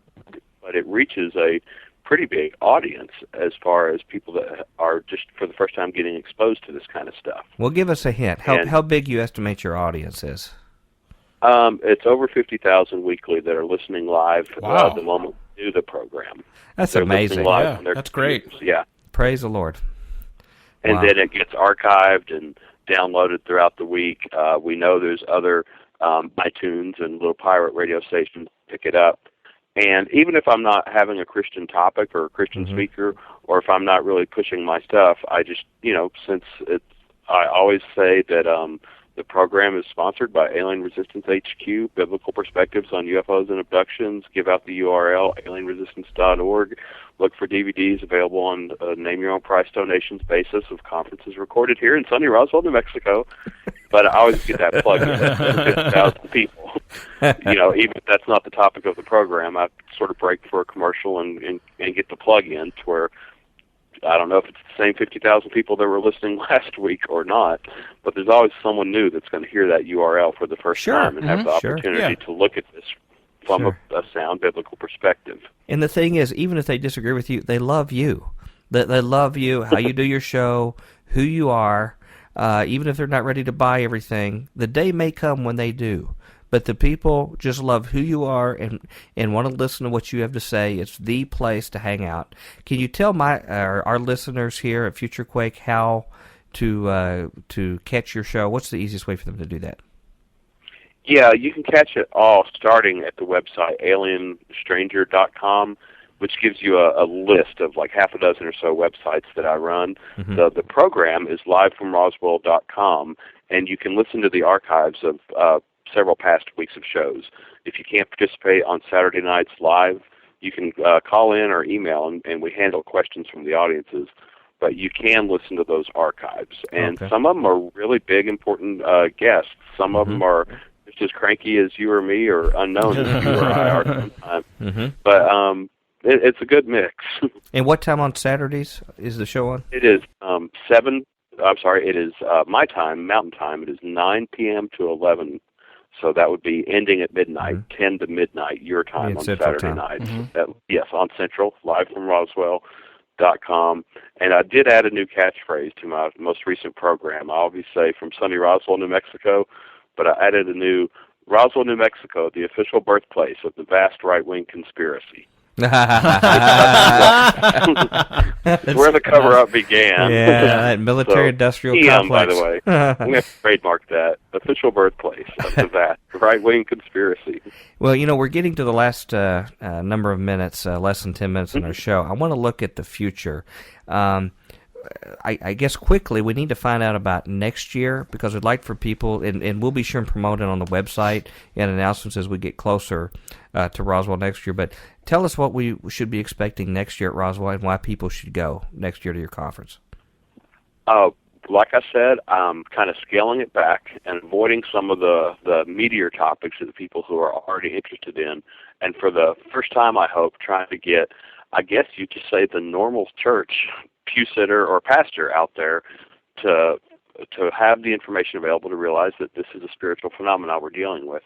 But it reaches a pretty big audience as far as people that are just for the first time getting exposed to this kind of stuff. Well, give us a hint. How big you estimate your audience is? It's over 50,000 weekly that are listening live Wow. the moment we do the program. That's They're amazing. listening live Yeah, on their that's great. computers. Yeah. Praise the Lord. And Wow. then it gets archived and downloaded throughout the week. We know there's other iTunes and little pirate radio stations pick it up. And even if I'm not having a Christian topic or a Christian speaker, or if I'm not really pushing my stuff, I just, since I always say that the program is sponsored by Alien Resistance HQ, Biblical Perspectives on UFOs and Abductions. Give out the URL, alienresistance.org. Look for DVDs available on a name-your-own-price donations basis of conferences recorded here in sunny Roswell, New Mexico. But I always get that plug in, 50,000 people. Even if that's not the topic of the program, I sort of break for a commercial and get the plug in to where I don't know if it's the same 50,000 people that were listening last week or not, but there's always someone new that's going to hear that URL for the first time and have the opportunity to look at this from a sound biblical perspective. And the thing is, even if they disagree with you, they love you. They love you, how you do your show, who you are. Even if they're not ready to buy everything, the day may come when they do. But the people just love who you are and want to listen to what you have to say. It's the place to hang out. Can you tell our listeners here at Future Quake how to catch your show? What's the easiest way for them to do that? Yeah, you can catch it all starting at the website alienstranger.com, which gives you a list of like half a dozen or so websites that I run. The program is livefromroswell.com, and you can listen to the archives of several past weeks of shows. If you can't participate on Saturday nights live, you can call in or email, and we handle questions from the audiences. But you can listen to those archives. And some of them are really big, important guests. Some of them are just as cranky as you or me, or unknown as you or I are sometimes. But it's a good mix. And what time on Saturdays is the show on? It is it is my time, Mountain Time. It is 9 p.m. to 11. So that would be ending at midnight, 10 to midnight, your time on Saturday night. Yes, on Central, live from Roswell.com. And I did add a new catchphrase to my most recent program. I always say from sunny Roswell, New Mexico, but I added a new Roswell, New Mexico, the official birthplace of the vast right-wing conspiracy. It's where the cover-up began. Yeah, that military-industrial complex. By the way. We have to trademark that. Official birthplace of the vast right-wing conspiracy. Well, we're getting to the last number of minutes, less than 10 minutes in our show. I want to look at the future. I guess quickly we need to find out about next year, because we'd like for people, and we'll be sure and promote it on the website and announcements as we get closer to Roswell next year. But tell us what we should be expecting next year at Roswell and why people should go next year to your conference. Like I said, I'm kind of scaling it back and avoiding some of the meatier topics that the people who are already interested in. And for the first time, I hope, trying to get, I guess you could say, the normal church pew sitter or pastor out there to have the information available to realize that this is a spiritual phenomenon we're dealing with.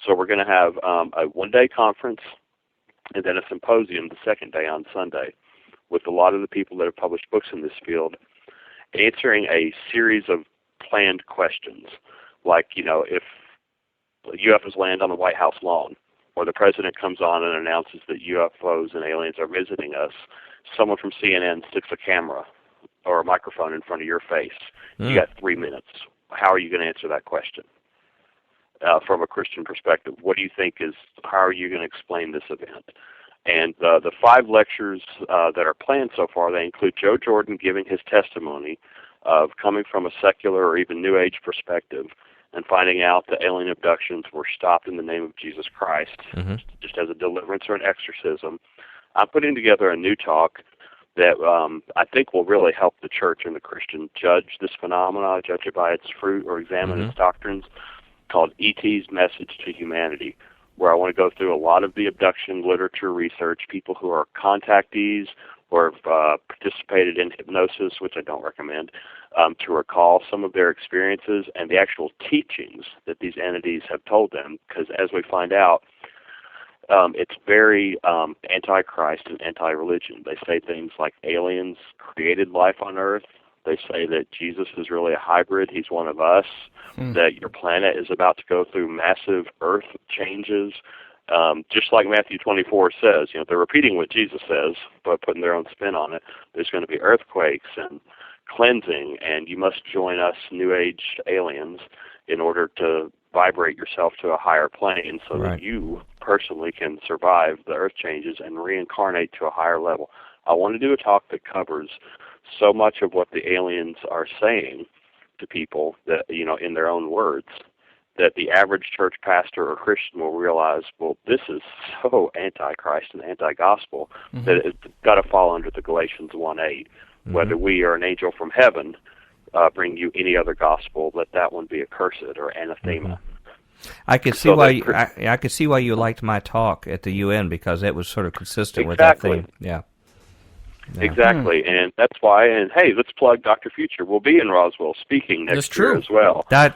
So we're going to have a one-day conference and then a symposium the second day on Sunday with a lot of the people that have published books in this field, answering a series of planned questions, like, if UFOs land on the White House lawn, or the president comes on and announces that UFOs and aliens are visiting us, someone from CNN sticks a camera or a microphone in front of your face. You got 3 minutes. How are you going to answer that question? From a Christian perspective, what do you think how are you going to explain this event? And the 5 lectures that are planned so far, they include Joe Jordan giving his testimony of coming from a secular or even New Age perspective and finding out that alien abductions were stopped in the name of Jesus Christ, just as a deliverance or an exorcism. I'm putting together a new talk that I think will really help the church and the Christian judge this phenomenon, judge it by its fruit or examine its doctrines, called E.T.'s Message to Humanity, where I want to go through a lot of the abduction literature research, people who are contactees or have participated in hypnosis, which I don't recommend, to recall some of their experiences and the actual teachings that these entities have told them, because as we find out, it's very anti-Christ and anti-religion. They say things like aliens created life on Earth. They say that Jesus is really a hybrid. He's one of us, that your planet is about to go through massive Earth changes. Just like Matthew 24 says, they're repeating what Jesus says, but putting their own spin on it. There's going to be earthquakes and cleansing, and you must join us New Age aliens in order to vibrate yourself to a higher plane so that you personally can survive the earth changes and reincarnate to a higher level. I want to do a talk that covers so much of what the aliens are saying to people that, in their own words, that the average church pastor or Christian will realize, well, this is so anti-Christ and anti-gospel that it's got to fall under the Galatians 1:8. Whether we are an angel from heaven, bring you any other gospel, let that one be accursed or anathema. I could see I could see why you liked my talk at the UN, because it was sort of consistent with that theme. Yeah. Exactly, and that's why. And hey, let's plug Dr. Future. We'll be in Roswell speaking next year as well. Things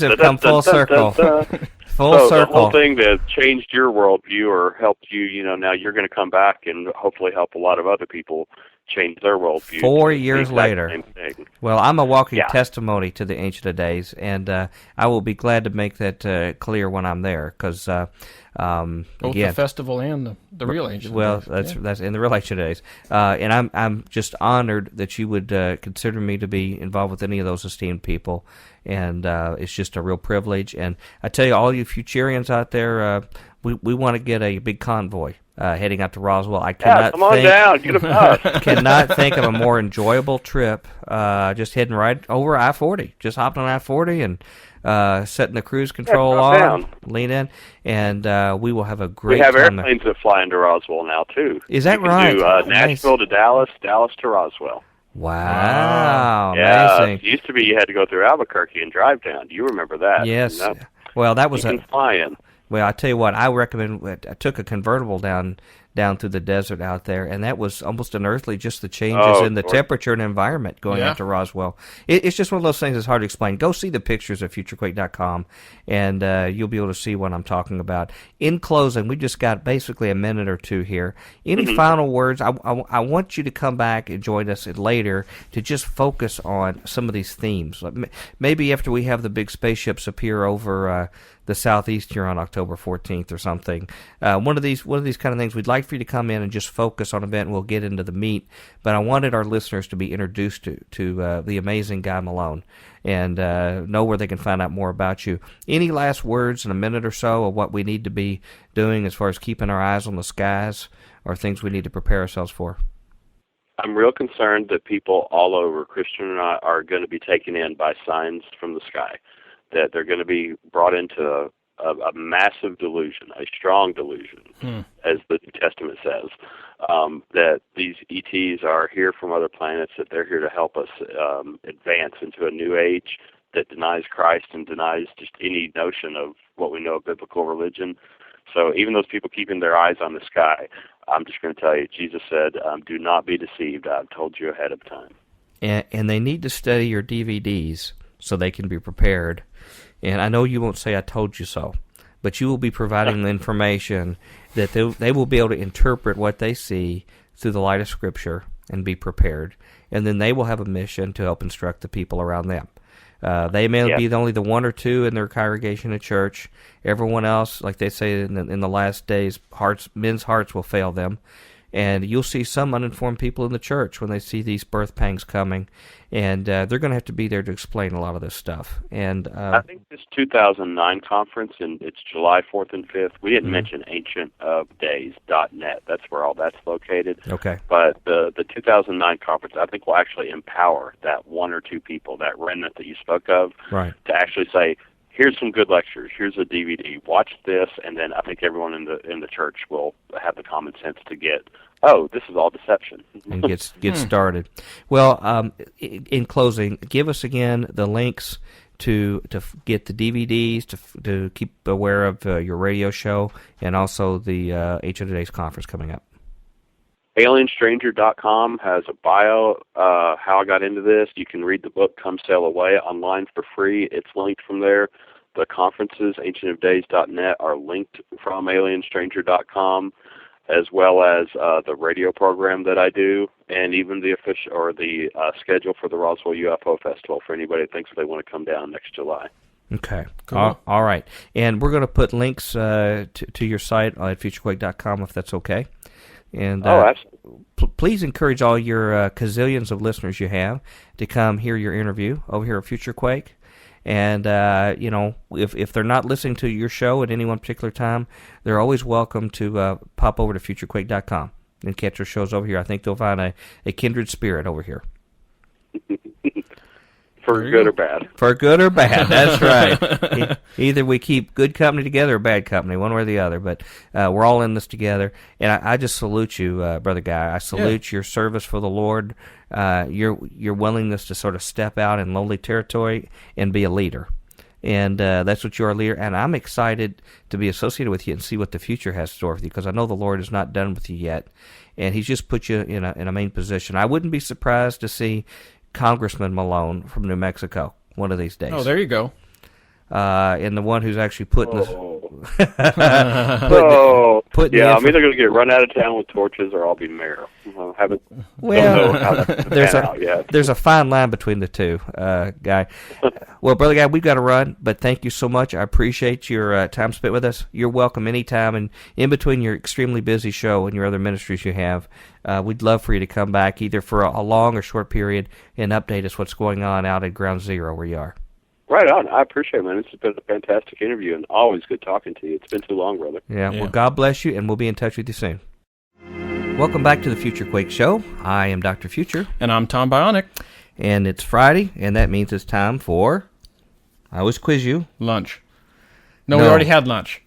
have come full circle. Full circle. The whole thing that changed your worldview or helped you, now you're going to come back and hopefully help a lot of other people change their worldview. 4 years later. Well, I'm a walking testimony to the Ancient of Days, and I will be glad to make that clear when I'm there, because both the festival and the real Ancient Well, Days. that's in the real Ancient Days. And I'm just honored that you would consider me to be involved with any of those esteemed people, and it's just a real privilege. And I tell you, all you Futurians out there, we want to get a big convoy heading out to Roswell. I cannot come on down, get a bus. Cannot think of a more enjoyable trip. Just heading right over I-40, just hopping on I-40 and setting the cruise control on, lean in, and we will have a great time. We have airplanes that fly into Roswell now too. Is that right? Do Nashville to Dallas, Dallas to Roswell. Wow, yeah, amazing. It used to be you had to go through Albuquerque and drive down. Do you remember that? Yes. Well, that was you can fly in. Well, I tell you what, I recommend. I took a convertible down through the desert out there, and that was almost unearthly. Just the changes in the temperature and environment going out to Roswell. It's just one of those things that's hard to explain. Go see the pictures at futurequake.com, and you'll be able to see what I'm talking about. In closing, we just got basically a minute or two here. Any final words? I want you to come back and join us later to just focus on some of these themes. Maybe after we have the big spaceships appear over the southeast here on October 14th or something. One of these kind of things, we'd like for you to come in and just focus on an event, and we'll get into the meat. But I wanted our listeners to be introduced to the amazing Guy Malone and know where they can find out more about you. Any last words in a minute or so of what we need to be doing as far as keeping our eyes on the skies, or things we need to prepare ourselves for? I'm real concerned that people all over, Christian and I, are going to be taken in by signs from the sky, that they're going to be brought into a massive delusion, a strong delusion, as the New Testament says, that these ETs are here from other planets, that they're here to help us advance into a new age that denies Christ and denies just any notion of what we know of biblical religion. So even those people keeping their eyes on the sky, I'm just going to tell you, Jesus said, do not be deceived. I've told you ahead of time. And they need to study your DVDs so they can be prepared. And I know you won't say I told you so, but you will be providing the information that they will be able to interpret what they see through the light of Scripture and be prepared. And then they will have a mission to help instruct the people around them. They may be only the one or two in their congregation at church. Everyone else, like they say in the last days, men's hearts will fail them. And you'll see some uninformed people in the church when they see these birth pangs coming, and they're going to have to be there to explain a lot of this stuff. And I think this 2009 conference, and it's July 4th and 5th. We didn't mention ancientofdays.net. That's where all that's located. Okay. But the 2009 conference, I think, will actually empower that one or two people, that remnant that you spoke of, to actually say, here's some good lectures. Here's a DVD. Watch this, and then I think everyone in the church will have the common sense to get, oh, this is all deception, and get started. Well, in closing, give us again the links to get the DVDs, to keep aware of your radio show, and also the Ancient of Days conference coming up. alienstranger.com has a bio, how I got into this. You can read the book Come Sail Away online for free. It's linked from there. The conferences, ancientofdays.net, are linked from alienstranger.com, as well as the radio program that I do, and even the official or the schedule for the Roswell UFO Festival for anybody that thinks they want to come down next July. Okay. Cool. All right. And we're going to put links to your site at futurequake.com if that's okay. And absolutely. Please encourage all your gazillions of listeners you have to come hear your interview over here at Future Quake. And, if they're not listening to your show at any one particular time, they're always welcome to pop over to futurequake.com and catch our shows over here. I think they'll find a kindred spirit over here. For good or bad. For good or bad, that's right. Either we keep good company together or bad company, one way or the other. But we're all in this together. And I just salute you, Brother Guy. I salute your service for the Lord, your willingness to sort of step out in lowly territory and be a leader. And that's what you're a leader. And I'm excited to be associated with you and see what the future has in store for you, because I know the Lord is not done with you yet. And He's just put you in a main position. I wouldn't be surprised to see Congressman Malone from New Mexico one of these days. Oh, there you go. And the one who's actually putting this. I'm either going to get run out of town with torches or I'll be mayor. Don't know how that's there's out yet. There's a fine line between the two, Guy. Well, Brother Guy, we've got to run, but thank you so much. I appreciate your time spent with us. You're welcome anytime, and in between your extremely busy show and your other ministries you have, we'd love for you to come back either for a long or short period and update us what's going on out at Ground Zero where you are. Right on. I appreciate it, man. It's been a fantastic interview, and always good talking to you. It's been too long, brother. Yeah. Well, God bless you, and we'll be in touch with you soon. Welcome back to the Future Quake Show. I am Dr. Future. And I'm Tom Bionic. And it's Friday, and that means it's time for, I always quiz you, Lunch. No, we already had lunch.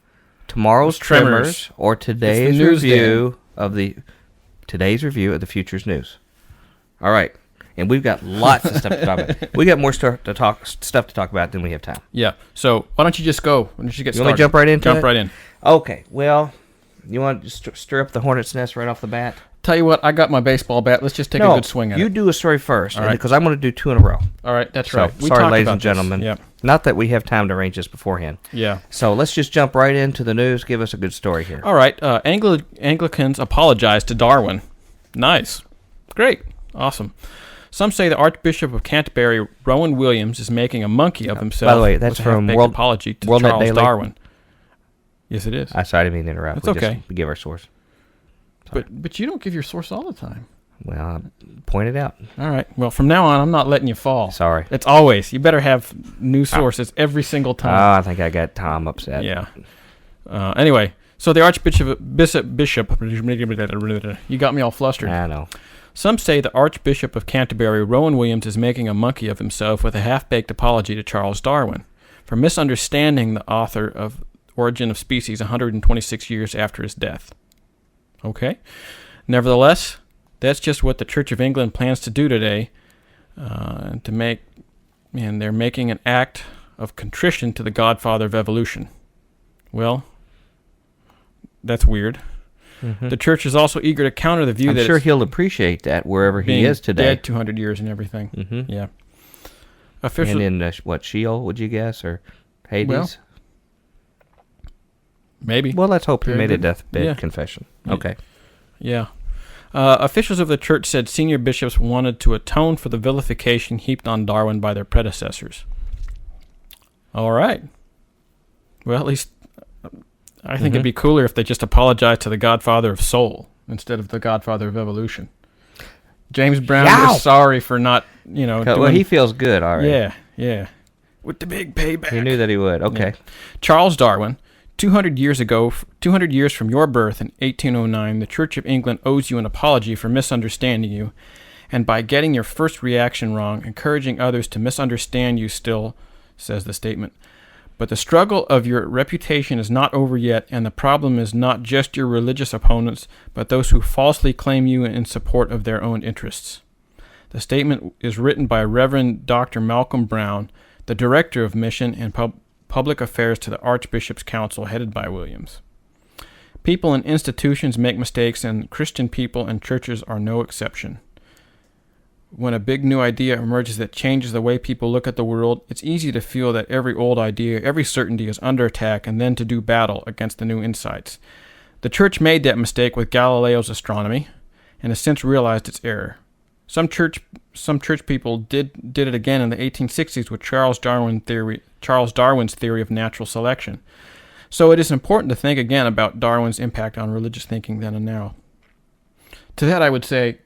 Tomorrow's Tremors, or today's review of the Future's news. All right. And we've got lots of stuff to talk about. We got more stuff to talk about than we have time. Yeah. So why don't you just go? Why don't you get started? You want to jump right into it? Jump right in. Okay. Well, you want to stir up the hornet's nest right off the bat? Tell you what, I got my baseball bat. Let's just take a good swing at it. You do a story first, all right, because I'm going to do two in a row. All right, that's right. Sorry, ladies and gentlemen. Yeah. Not that we have time to arrange this beforehand. Yeah. So let's just jump right into the news. Give us a good story here. All right. Anglicans apologize to Darwin. Nice. Great. Awesome. Some say the Archbishop of Canterbury, Rowan Williams, is making a monkey of himself. By the way, that's from World apology to World Charles Daily. Darwin. Yes, it is. I didn't mean to interrupt. It's okay. Just give our source. But you don't give your source all the time. Well, I pointed out. All right. Well, from now on, I'm not letting you fall. Sorry. It's always. You better have new sources every single time. Oh, I think I got Tom upset. Yeah. Anyway, so the Archbishop, you got me all flustered. I know. Some say the Archbishop of Canterbury, Rowan Williams, is making a monkey of himself with a half-baked apology to Charles Darwin for misunderstanding the author of Origin of Species 126 years after his death. Okay. Nevertheless, that's just what the Church of England plans to do today, and they're making an act of contrition to the godfather of evolution. Well, that's weird. Mm-hmm. The church is also eager to counter the view I'm that sure he'll appreciate that wherever he is today. Dead 200 years and everything. Mm-hmm. Yeah. And in Sheol, would you guess, or Hades? Well, maybe. Well, let's hope he made a deathbed confession. Okay. Yeah. Officials of the church said senior bishops wanted to atone for the vilification heaped on Darwin by their predecessors. All right. Well, at least I think it'd be cooler if they just apologized to the godfather of soul instead of the godfather of evolution. James Brown is sorry for not, well, he feels good, all right. Yeah. With the big payback. He knew that he would. Okay. Yeah. Charles Darwin, 200 years from your birth in 1809, the Church of England owes you an apology for misunderstanding you, and by getting your first reaction wrong, encouraging others to misunderstand you still, says the statement. But the struggle of your reputation is not over yet, and the problem is not just your religious opponents, but those who falsely claim you in support of their own interests. The statement is written by Reverend Dr. Malcolm Brown, the Director of Mission and Public Affairs to the Archbishop's Council headed by Williams. People and institutions make mistakes, and Christian people and churches are no exception. When a big new idea emerges that changes the way people look at the world, it's easy to feel that every old idea, every certainty is under attack, and then to do battle against the new insights. The church made that mistake with Galileo's astronomy, and has since realized its error. Some church people did it again in the 1860s with Charles Darwin's theory of natural selection. So it is important to think again about Darwin's impact on religious thinking then and now. To that I would say,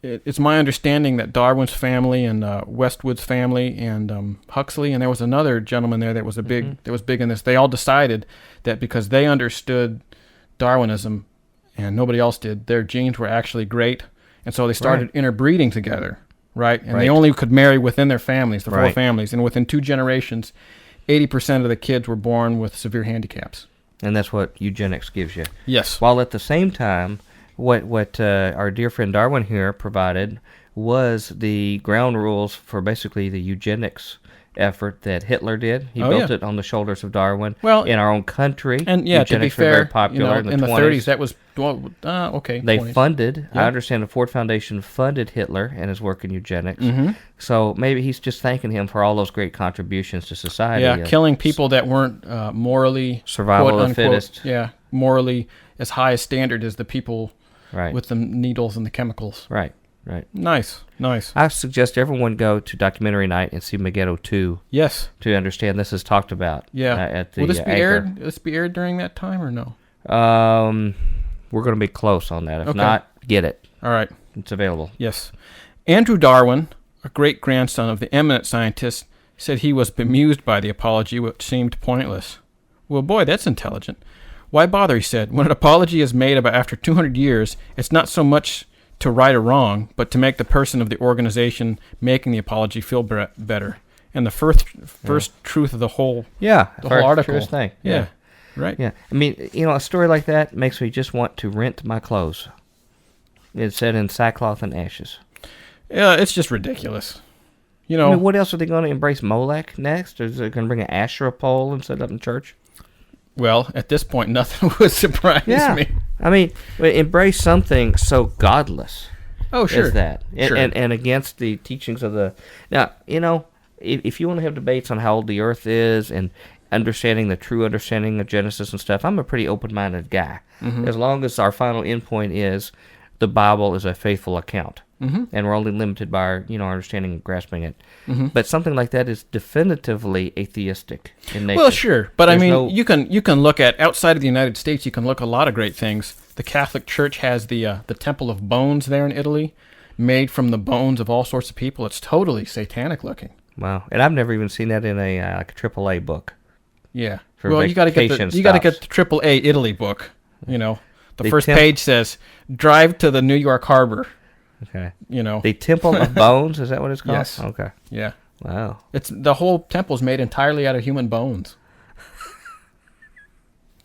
it's my understanding that Darwin's family and Westwood's family and Huxley, and there was another gentleman there that was that was big in this. They all decided that because they understood Darwinism and nobody else did, their genes were actually great, and so they started interbreeding together, right? And they only could marry within their families, the four families, and within 2 generations, 80% of the kids were born with severe handicaps. And that's what eugenics gives you. Yes. While at the same time, what our dear friend Darwin here provided was the ground rules for basically the eugenics effort that Hitler did. He built it on the shoulders of Darwin. Well, in our own country, and eugenics to be fair, were very popular in the 20s. That was okay. They 20s. funded. I understand the Ford Foundation funded Hitler and his work in eugenics. So maybe he's just thanking him for all those great contributions to society. Yeah, killing people that weren't morally survival quote, of the fittest. Yeah, morally as high a standard as the people with the needles and the chemicals. Right. Nice. I suggest everyone go to documentary night and see Megiddo 2. Yes. To understand this is talked about. Yeah. At the Will this be Anchor. aired? Will this be aired during that time or no? We're going to be close on that. If Okay. not, get it. All right. It's available. Yes. Andrew Darwin, a great-grandson of the eminent scientist, said he was bemused by the apology, which seemed pointless. Well, boy, that's intelligent. Why bother, he said. When an apology is made about after 200 years, it's not so much to right a wrong, but to make the person of the organization making the apology feel better. And the first truth of the whole the whole article. Thing. Yeah. Right. Yeah. I mean, a story like that makes me just want to rent my clothes. It's said in sackcloth and ashes. Yeah, it's just ridiculous. I mean, what else are they going to embrace Molech next? Or is it going to bring an Asherah pole and set it up in church? Well, at this point, nothing would surprise me. I mean, embrace something so godless. Oh, sure. As that. Sure. And against the teachings of the... Now, if you want to have debates on how old the earth is and the true understanding of Genesis and stuff, I'm a pretty open-minded guy. As long as our final endpoint is the Bible is a faithful account. And we're only limited by our, our understanding and grasping it. But something like that is definitively atheistic in nature. Well, sure, but you can look at outside of the United States. You can look at a lot of great things. The Catholic Church has the Temple of Bones there in Italy, made from the bones of all sorts of people. It's totally satanic looking. Wow, and I've never even seen that in a AAA book. Yeah, well, you got to get the AAA Italy book. The first page says, "Drive to the New York Harbor." Okay. The Temple of Bones, is that what it's called? Yes. Okay. Yeah. Wow. It's the whole temple's made entirely out of human bones.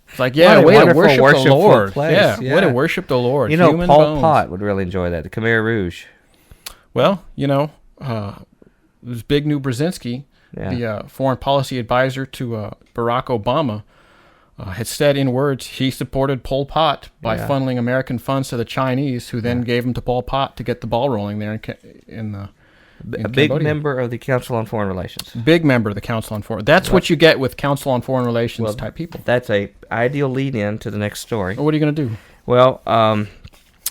It's like, way to worship the Lord. Place. Yeah, way to worship the Lord. Human Paul Pot would really enjoy that. The Khmer Rouge. Well, this big new Brzezinski, the foreign policy advisor to Barack Obama, had said in words he supported Pol Pot by funneling American funds to the Chinese, who then gave them to Pol Pot to get the ball rolling there in a big Cambodia. Member of the Council on Foreign Relations. Big member of the Council on Foreign. That's what you get with Council on Foreign Relations type people. That's a ideal lead-in to the next story. Well, what are you going to do? Well,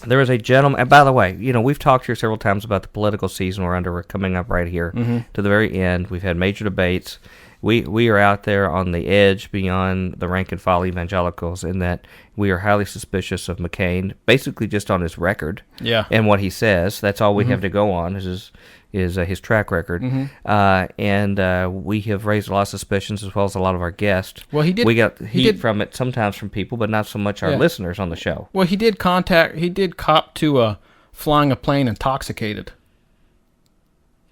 there was a gentleman, and by the way, we've talked here several times about the political season we're under. We're coming up right here to the very end. We've had major debates. We are out there on the edge beyond the rank and file evangelicals in that we are highly suspicious of McCain, basically just on his record and what he says. That's all we have to go on is his track record. And we have raised a lot of suspicions as well as a lot of our guests. Well, he did. We got heat from it sometimes from people, but not so much our listeners on the show. Well, he did cop to flying a plane intoxicated.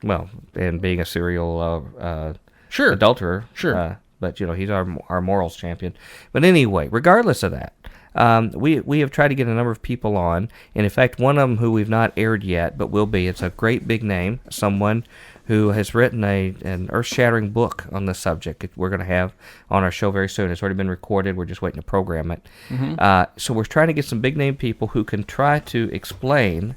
Well, and being a serial... Sure. adulterer. Sure. But, he's our morals champion. But anyway, regardless of that, we have tried to get a number of people on. And, in fact, one of them who we've not aired yet, but will be, it's a great big name, someone who has written an earth-shattering book on this subject. We're going to have on our show very soon. It's already been recorded. We're just waiting to program it. So we're trying to get some big-name people who can try to explain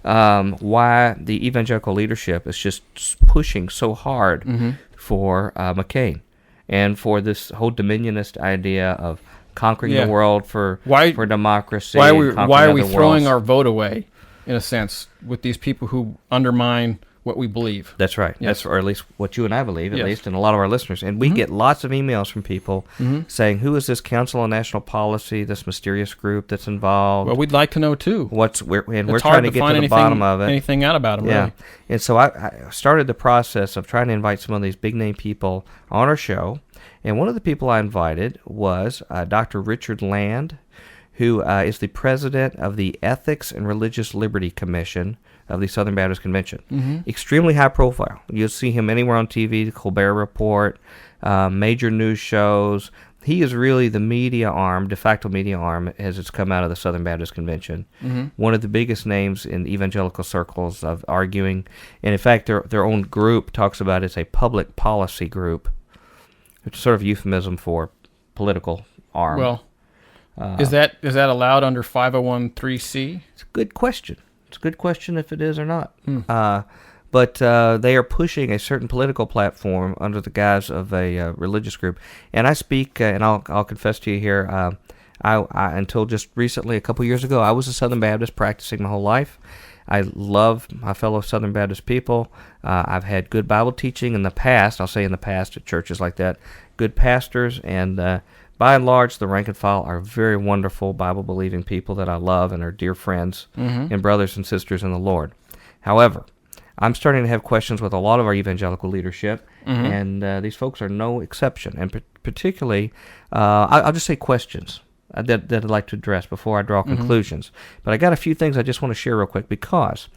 why the evangelical leadership is just pushing so hard for McCain and for this whole dominionist idea of conquering the world for democracy. Why are we throwing our vote away, in a sense, with these people who undermine what we believe? That's right. Yes. Or at least what you and I believe, at least, and a lot of our listeners. And we get lots of emails from people saying, who is this Council on National Policy, this mysterious group that's involved? Well, we'd like to know, too. We're trying to get to the bottom of it. Anything out about them, really. And so I started the process of trying to invite some of these big-name people on our show. And one of the people I invited was Dr. Richard Land, who is the president of the Ethics and Religious Liberty Commission of the Southern Baptist Convention. Extremely high profile. You'll see him anywhere on TV, the Colbert Report, major news shows. He is really the media arm, de facto media arm, as it's come out of the Southern Baptist Convention. One of the biggest names in evangelical circles of arguing. And in fact, their own group talks about it as a public policy group. It's sort of euphemism for political arm. Well, is that allowed under 501(c)(3)? It's a good question. It's a good question if it is or not. But they are pushing a certain political platform under the guise of a religious group. And I speak, and I'll confess to you here, I until just recently, a couple years ago, I was a Southern Baptist practicing my whole life. I love my fellow Southern Baptist people. I've had good Bible teaching in the past. I'll say in the past at churches like that. Good pastors, and by and large, the rank and file are very wonderful Bible-believing people that I love and are dear friends and brothers and sisters in the Lord. However, I'm starting to have questions with a lot of our evangelical leadership, and these folks are no exception. And particularly, I'll just say questions that I'd like to address before I draw conclusions. But I got a few things I just want to share real quick because,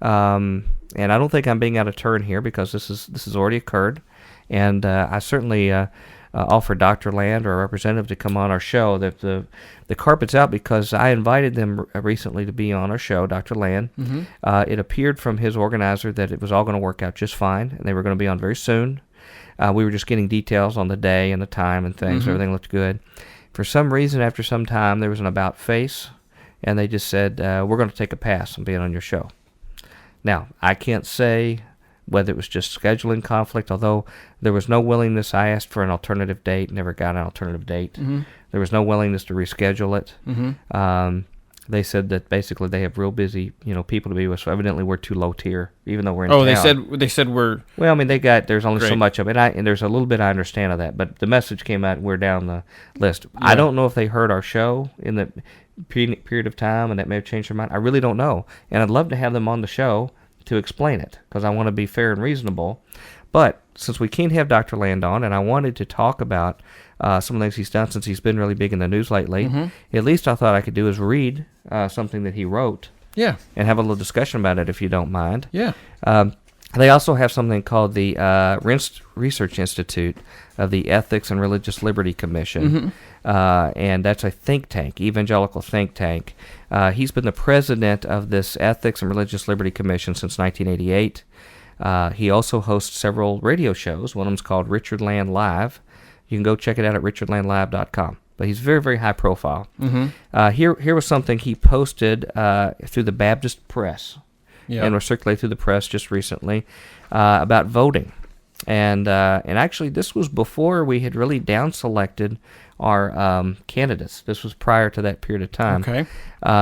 and I don't think I'm being out of turn here because this has already occurred, and I certainly offered Dr. Land or a representative to come on our show. That the carpet's out because I invited them recently to be on our show, Dr. Land. It appeared from his organizer that it was all going to work out just fine, and they were going to be on very soon. We were just getting details on the day and the time and things. Everything looked good. For some reason, after some time, there was an about face, and they just said, we're going to take a pass on being on your show. Now, I can't say whether it was just scheduling conflict, although there was no willingness. I asked for an alternative date, never got an alternative date. There was no willingness to reschedule it. They said that basically they have real busy, people to be with, so evidently we're too low tier, even though we're in town. They said we're... Well, I mean, there's only so much of it, and there's a little bit I understand of that, but the message came out, we're down the list. Yeah. I don't know if they heard our show in the period of time, and that may have changed their mind. I really don't know, and I'd love to have them on the show to explain it, because I want to be fair and reasonable. But since we can't have Dr. Land on, and I wanted to talk about some of the things he's done since he's been really big in the news lately, at least I thought I could do is read something that he wrote and have a little discussion about it, if you don't mind. Yeah. They also have something called the Research Institute of the Ethics and Religious Liberty Commission, and that's a think tank, evangelical think tank. He's been the president of this Ethics and Religious Liberty Commission since 1988. He also hosts several radio shows. One of them's called Richard Land Live. You can go check it out at richardlandlive.com. But he's very, very high profile. Here was something he posted through the Baptist Press, and was circulated through the press just recently about voting. And actually, this was before we had really down-selected our candidates. This was prior to that period of time. Okay.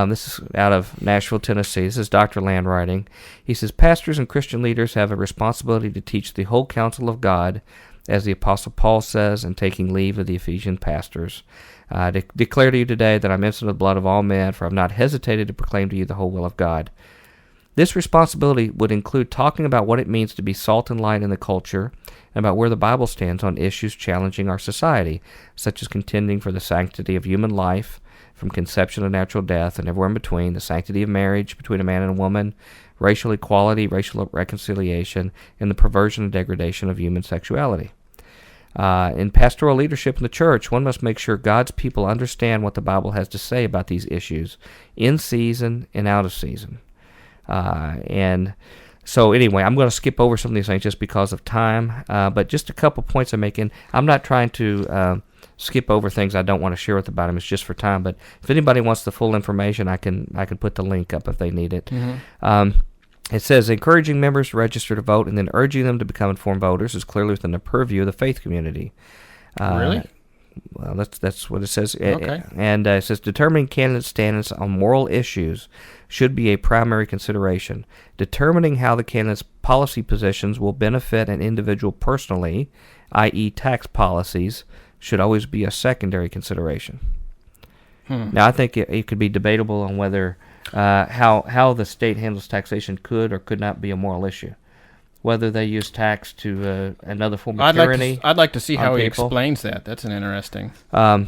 This is out of Nashville, Tennessee. This is Dr. Land writing. He says, pastors and Christian leaders have a responsibility to teach the whole counsel of God, as the Apostle Paul says, in taking leave of the Ephesian pastors. I declare to you today that I'm innocent of the blood of all men, for I have not hesitated to proclaim to you the whole will of God. This responsibility would include talking about what it means to be salt and light in the culture, and about where the Bible stands on issues challenging our society, such as contending for the sanctity of human life, from conception to natural death, and everywhere in between, the sanctity of marriage between a man and a woman, racial equality, racial reconciliation, and the perversion and degradation of human sexuality. In pastoral leadership in the church, one must make sure God's people understand what the Bible has to say about these issues, in season and out of season. And So anyway, I'm going to skip over some of these things just because of time, but just a couple points I'm making. I'm not trying to skip over things I don't want to share with about them. It's just for time. But if anybody wants the full information, I can put the link up if they need it. It says encouraging members to register to vote and then urging them to become informed voters is clearly within the purview of the faith community. Really? Well, that's what it says. Okay. And it says determining candidates' standings on moral issues should be a primary consideration. Determining how the candidate's policy positions will benefit an individual personally, i.e. tax policies, should always be a secondary consideration. Now, I think it could be debatable on whether how the state handles taxation could or could not be a moral issue. Whether they use tax to another form of tyranny. I'd like to see how he people. explains that. That's an interesting. I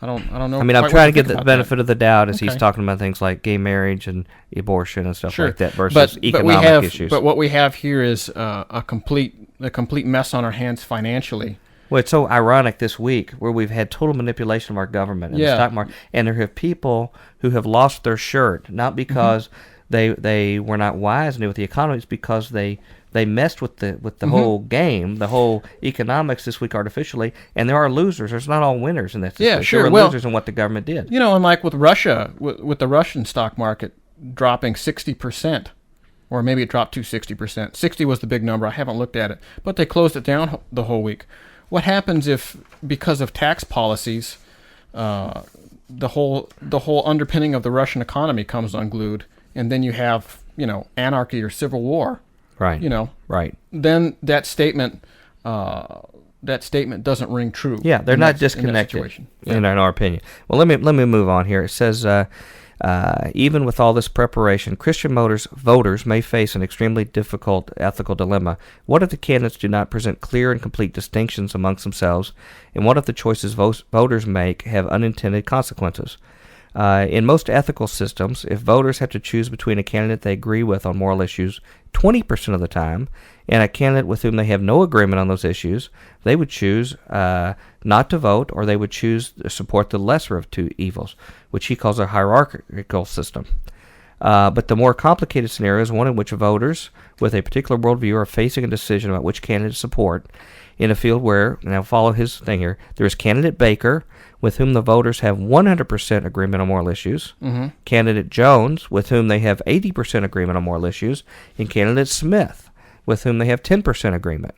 don't know. I mean, I'm trying to get the benefit of the doubt as Okay. he's talking about things like gay marriage and abortion and stuff Sure. like that versus economic issues. But what we have here is a complete mess on our hands financially. Well, it's so ironic this week where we've had total manipulation of our government and the stock market, and there have people who have lost their shirt, not because they were not wise and knew what the economy is, because they messed with the whole game, the whole economics this week artificially, and there are losers. There's not all winners in this. Yeah, week. sure. There were Well, losers in what the government did. You know, and like with Russia, with the Russian stock market dropping 60%, or maybe it dropped to 60%. 60 was the big number. I haven't looked at it, but they closed it down the whole week. What happens if, because of tax policies, the whole underpinning of the Russian economy comes unglued, and then you have, anarchy or civil war? Right. Right. Then that statement doesn't ring true. Yeah, they're not disconnected in our opinion. Well, let me move on here. It says even with all this preparation, Christian voters may face an extremely difficult ethical dilemma. What if the candidates do not present clear and complete distinctions amongst themselves? And what if the choices voters make have unintended consequences? In most ethical systems, if voters have to choose between a candidate they agree with on moral issues 20% of the time and a candidate with whom they have no agreement on those issues, they would choose not to vote, or they would choose to support the lesser of two evils, which he calls a hierarchical system. But the more complicated scenario is one in which voters with a particular worldview are facing a decision about which candidate to support in a field where, and I'll follow his thing here, there is candidate Baker, with whom the voters have 100% agreement on moral issues, candidate Jones, with whom they have 80% agreement on moral issues, and candidate Smith, with whom they have 10% agreement.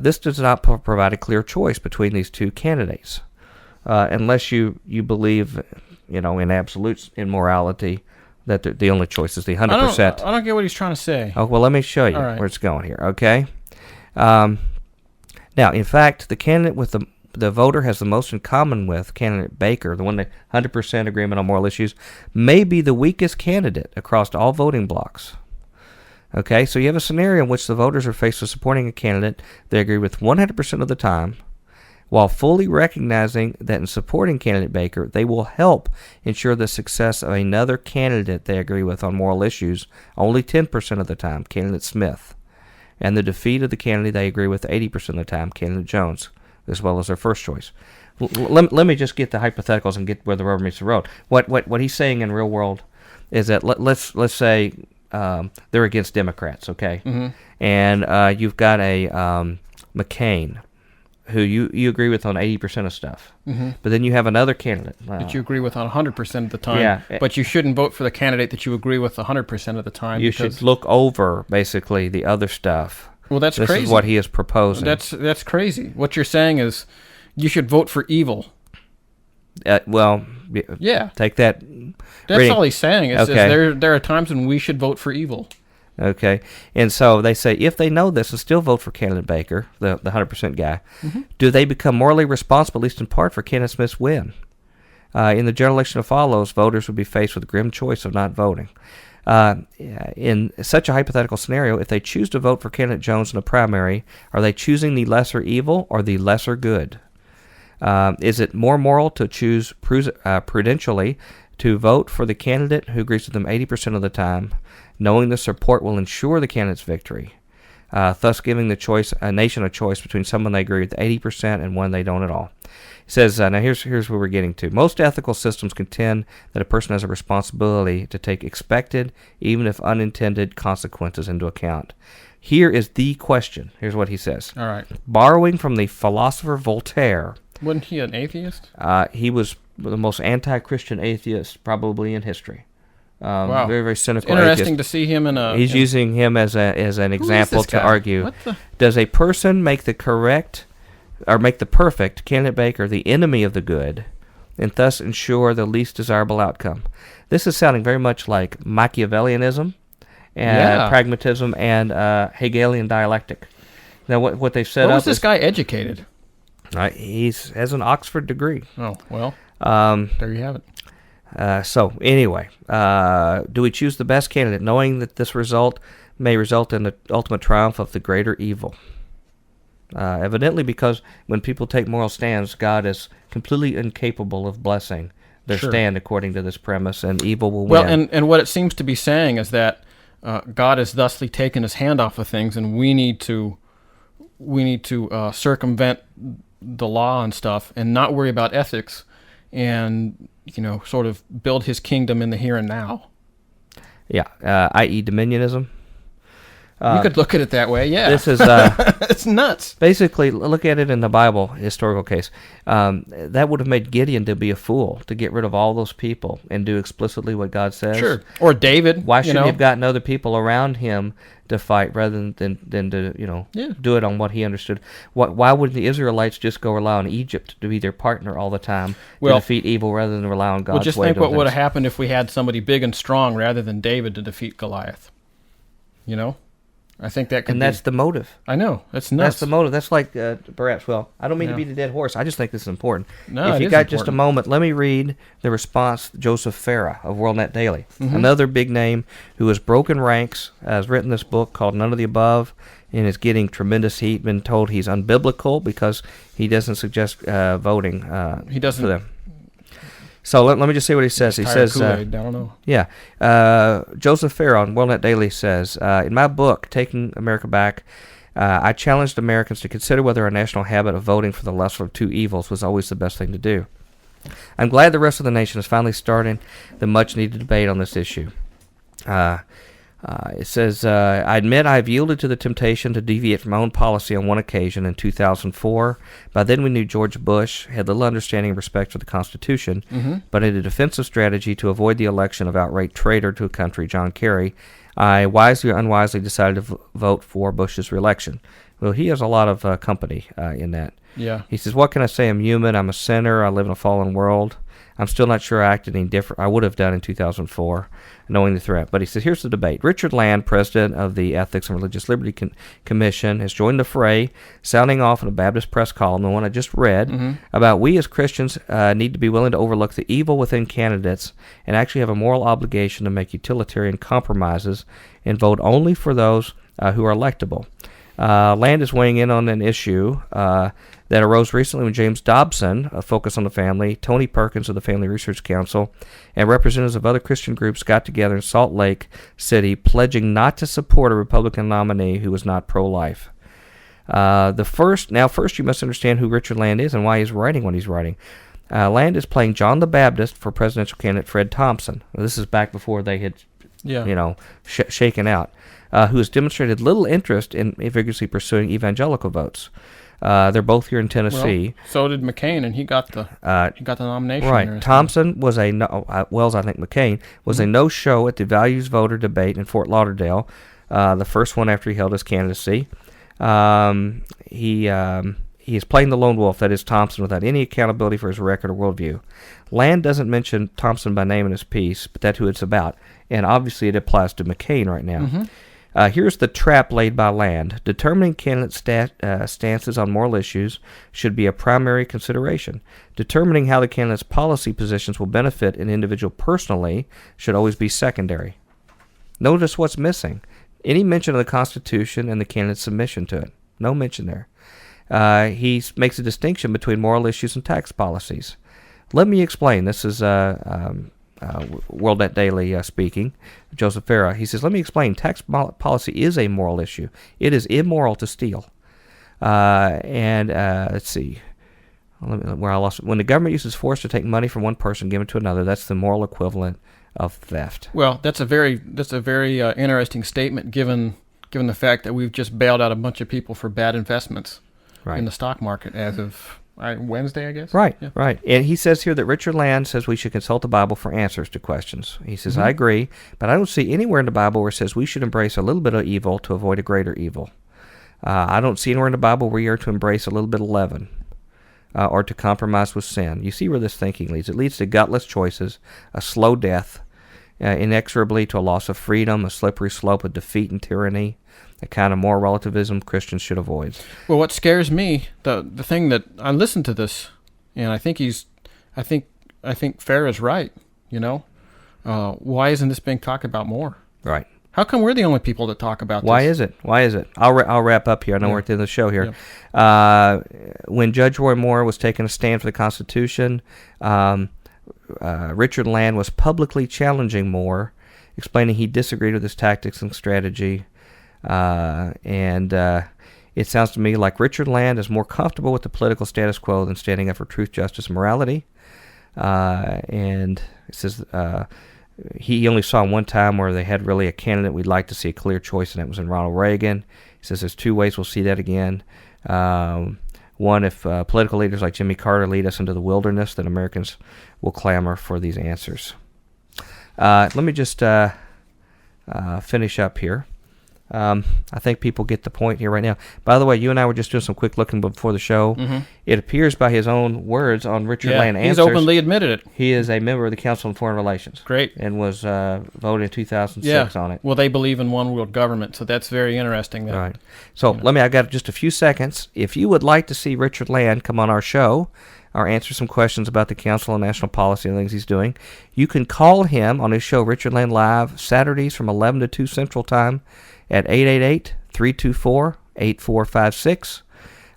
This does not provide a clear choice between these two candidates, unless you believe, in absolute immorality, that the only choice is the 100%. I don't get what he's trying to say. Oh, well, let me show you where it's going here, okay? Now, in fact, the candidate with the voter has the most in common with candidate Baker, the one that 100% agreement on moral issues, may be the weakest candidate across all voting blocks. Okay, so you have a scenario in which the voters are faced with supporting a candidate they agree with 100% of the time, while fully recognizing that in supporting candidate Baker, they will help ensure the success of another candidate they agree with on moral issues only 10% of the time, candidate Smith, and the defeat of the candidate they agree with 80% of the time, candidate Jones, as well as their first choice. Let me just get the hypotheticals and get where the rubber meets the road. What he's saying in real world is that let's say they're against Democrats, okay? And you've got a McCain, who you agree with on 80% of stuff. But then you have another candidate that you agree with on 100% of the time. But you shouldn't vote for the candidate that you agree with 100% of the time. You should look over, basically, the other stuff. Well, that's crazy. This is what he is proposing. That's crazy. What you're saying is you should vote for evil. Well, yeah. Take that. That's reading. All he's saying is there are times when we should vote for evil. Okay, and so they say if they know this and still vote for candidate Baker, the 100% guy, do they become morally responsible, at least in part, for candidate Smith's win? In the general election that follows, voters would be faced with the grim choice of not voting. In such a hypothetical scenario, if they choose to vote for candidate Jones in the primary, are they choosing the lesser evil or the lesser good? Is it more moral to choose prudentially to vote for the candidate who agrees with them 80% of the time, knowing the support will ensure the candidate's victory, thus giving a nation a choice between someone they agree with 80% and one they don't at all? says, now here's where we're getting to. Most ethical systems contend that a person has a responsibility to take expected, even if unintended, consequences into account. Here is the question. Here's what he says. All right. Borrowing from the philosopher Voltaire. Wasn't he an atheist? He was the most anti-Christian atheist probably in history. Wow. Very, very cynical. It's interesting atheist. to see him in a... He's using him as an example to argue. What the... Does a person make the perfect candidate baker the enemy of the good, and thus ensure the least desirable outcome? This is sounding very much like Machiavellianism, and pragmatism, and Hegelian dialectic. Now, what they've set up. Was this guy educated? He has an Oxford degree. Oh well. There you have it. So anyway, do we choose the best candidate, knowing that this result may result in the ultimate triumph of the greater evil? Evidently, because when people take moral stands, God is completely incapable of blessing their stand according to this premise, and evil will win. Well, and what it seems to be saying is that God has thusly taken his hand off of things, and we need to circumvent the law and stuff, and not worry about ethics, and sort of build his kingdom in the here and now. Yeah, i.e. dominionism. You could look at it that way, yeah. This is it's nuts. Basically, look at it in the Bible historical case. That would have made Gideon to be a fool, to get rid of all those people and do explicitly what God says. Sure. Or David. Why shouldn't he have gotten other people around him to fight rather than to do it on what he understood? Why wouldn't the Israelites just go rely on Egypt to be their partner all the time to defeat evil rather than rely on God's way? Well, just think what would have happened if we had somebody big and strong rather than David to defeat Goliath. I think that could And that's the motive. I know. That's nuts. That's the motive. That's like, perhaps, I don't mean to beat a dead horse. I just think this is important. No, if you got just a moment, let me read the response Joseph Farah of WorldNet Daily, another big name who has broken ranks, has written this book called None of the Above, and is getting tremendous heat. Been told he's unbiblical because he doesn't suggest voting he doesn't, for them. So let me just say what he says. He says, I don't know. Yeah. Joseph Farah on WorldNet Daily says, in my book, Taking America Back, I challenged Americans to consider whether our national habit of voting for the lesser of two evils was always the best thing to do. I'm glad the rest of the nation is finally starting the much-needed debate on this issue. It says, I admit I have yielded to the temptation to deviate from my own policy on one occasion in 2004. By then we knew George Bush had little understanding and respect for the Constitution, but in a defensive strategy to avoid the election of outright traitor to a country, John Kerry, I wisely or unwisely decided to vote for Bush's reelection. Well, he has a lot of company in that. Yeah. He says, what can I say? I'm human. I'm a sinner. I live in a fallen world. I'm still not sure I acted any different. I would have done in 2004, knowing the threat. But he says, here's the debate. Richard Land, president of the Ethics and Religious Liberty Commission, has joined the fray, sounding off in a Baptist press column, the one I just read, about we as Christians need to be willing to overlook the evil within candidates and actually have a moral obligation to make utilitarian compromises and vote only for those who are electable. Land is weighing in on an issue that arose recently when James Dobson, a Focus on the Family, Tony Perkins of the Family Research Council, and representatives of other Christian groups got together in Salt Lake City, pledging not to support a Republican nominee who was not pro-life. First you must understand who Richard Land is and why he's writing what he's writing. Land is playing John the Baptist for presidential candidate Fred Thompson. This is back before they had, shaken out. Who has demonstrated little interest in vigorously pursuing evangelical votes. They're both here in Tennessee. Well, so did McCain, and he got the nomination. Right. There, Thompson was McCain was a no-show at the Values Voter debate in Fort Lauderdale, the first one after he held his candidacy. He is playing the lone wolf, that is Thompson, without any accountability for his record or worldview. Land doesn't mention Thompson by name in his piece, but that's who it's about. And obviously it applies to McCain right now. Here's the trap laid by Land. Determining candidate stances on moral issues should be a primary consideration. Determining how the candidate's policy positions will benefit an individual personally should always be secondary. Notice what's missing. Any mention of the Constitution and the candidate's submission to it. No mention there. He makes a distinction between moral issues and tax policies. Let me explain. This is WorldNet Daily speaking, Joseph Farah. He says, let me explain. Tax policy is a moral issue. It is immoral to steal. Let's see. where I lost it. When the government uses force to take money from one person and give it to another, that's the moral equivalent of theft. Well, that's a very interesting statement given the fact that we've just bailed out a bunch of people for bad investments in the stock market as of Wednesday, I guess. Right, yeah. right. And he says here that Richard Land says we should consult the Bible for answers to questions. He says, I agree, but I don't see anywhere in the Bible where it says we should embrace a little bit of evil to avoid a greater evil. I don't see anywhere in the Bible where you are to embrace a little bit of leaven or to compromise with sin. You see where this thinking leads. It leads to gutless choices, a slow death, inexorably to a loss of freedom, a slippery slope of defeat and tyranny, the kind of moral relativism Christians should avoid. Well, what scares me, the thing that I listened to this, and I think Fair is right. Why isn't this being talked about more? Right. How come we're the only people that talk about this? Why is it? I'll wrap up here. I know we're at the end of the show here. Yeah. When Judge Roy Moore was taking a stand for the Constitution, Richard Land was publicly challenging Moore, explaining he disagreed with his tactics and strategy. And it sounds to me like Richard Land is more comfortable with the political status quo than standing up for truth, justice, and morality. And it says he only saw one time where they had really a candidate we'd like to see a clear choice, and that was in Ronald Reagan. He says there's two ways we'll see that again. One, if political leaders like Jimmy Carter lead us into the wilderness, then Americans will clamor for these answers. Let me just finish up here. I think people get the point here right now. By the way, you and I were just doing some quick looking before the show. Mm-hmm. It appears by his own words on Richard Land Answers. He's openly admitted it. He is a member of the Council on Foreign Relations. Great. And was voted in 2006 on it. Well, they believe in one world government, so that's very interesting. That, right. So I've got just a few seconds. If you would like to see Richard Land come on our show or answer some questions about the Council on National Policy and things he's doing, you can call him on his show, Richard Land Live, Saturdays from 11 to 2 Central Time at 888-324-8456.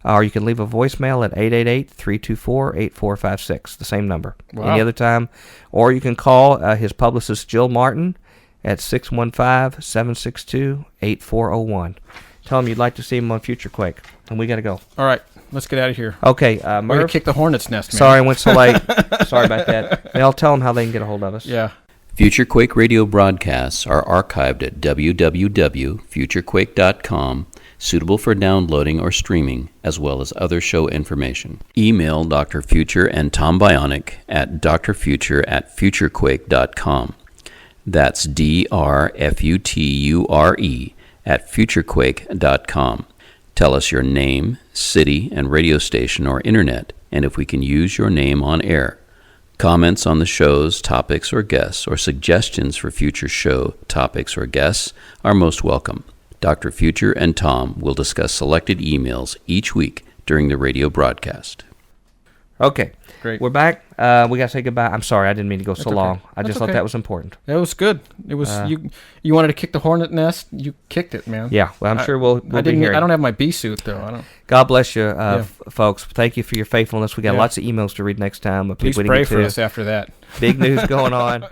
Or you can leave a voicemail at 888-324-8456, the same number. Wow. Any other time. Or you can call his publicist, Jill Martin, at 615-762-8401. Tell him you'd like to see him on Future Quake. And we got to go. All right. Let's get out of here. Okay, We're going to kick the hornet's nest, man. Sorry I went so late. Sorry about that. Now I'll tell them how they can get a hold of us. Yeah. Future Quake radio broadcasts are archived at www.futurequake.com, suitable for downloading or streaming, as well as other show information. Email Dr. Future and Tom Bionic at drfuture@futurequake.com. That's DRFUTURE at futurequake.com. Tell us your name, city, and radio station or internet, and if we can use your name on air. Comments on the show's topics or guests, or suggestions for future show topics or guests are most welcome. Dr. Future and Tom will discuss selected emails each week during the radio broadcast. Okay. Great. We're back. We got to say goodbye. I'm sorry, I didn't mean to go so long. I just thought that was important. It was good. It was you wanted to kick the hornet nest. You kicked it, man. Yeah. Well, I'm sure we'll be here. I don't have my bee suit though. I don't. God bless you, folks. Thank you for your faithfulness. We got lots of emails to read next time. Please pray for us after that. Big news going on.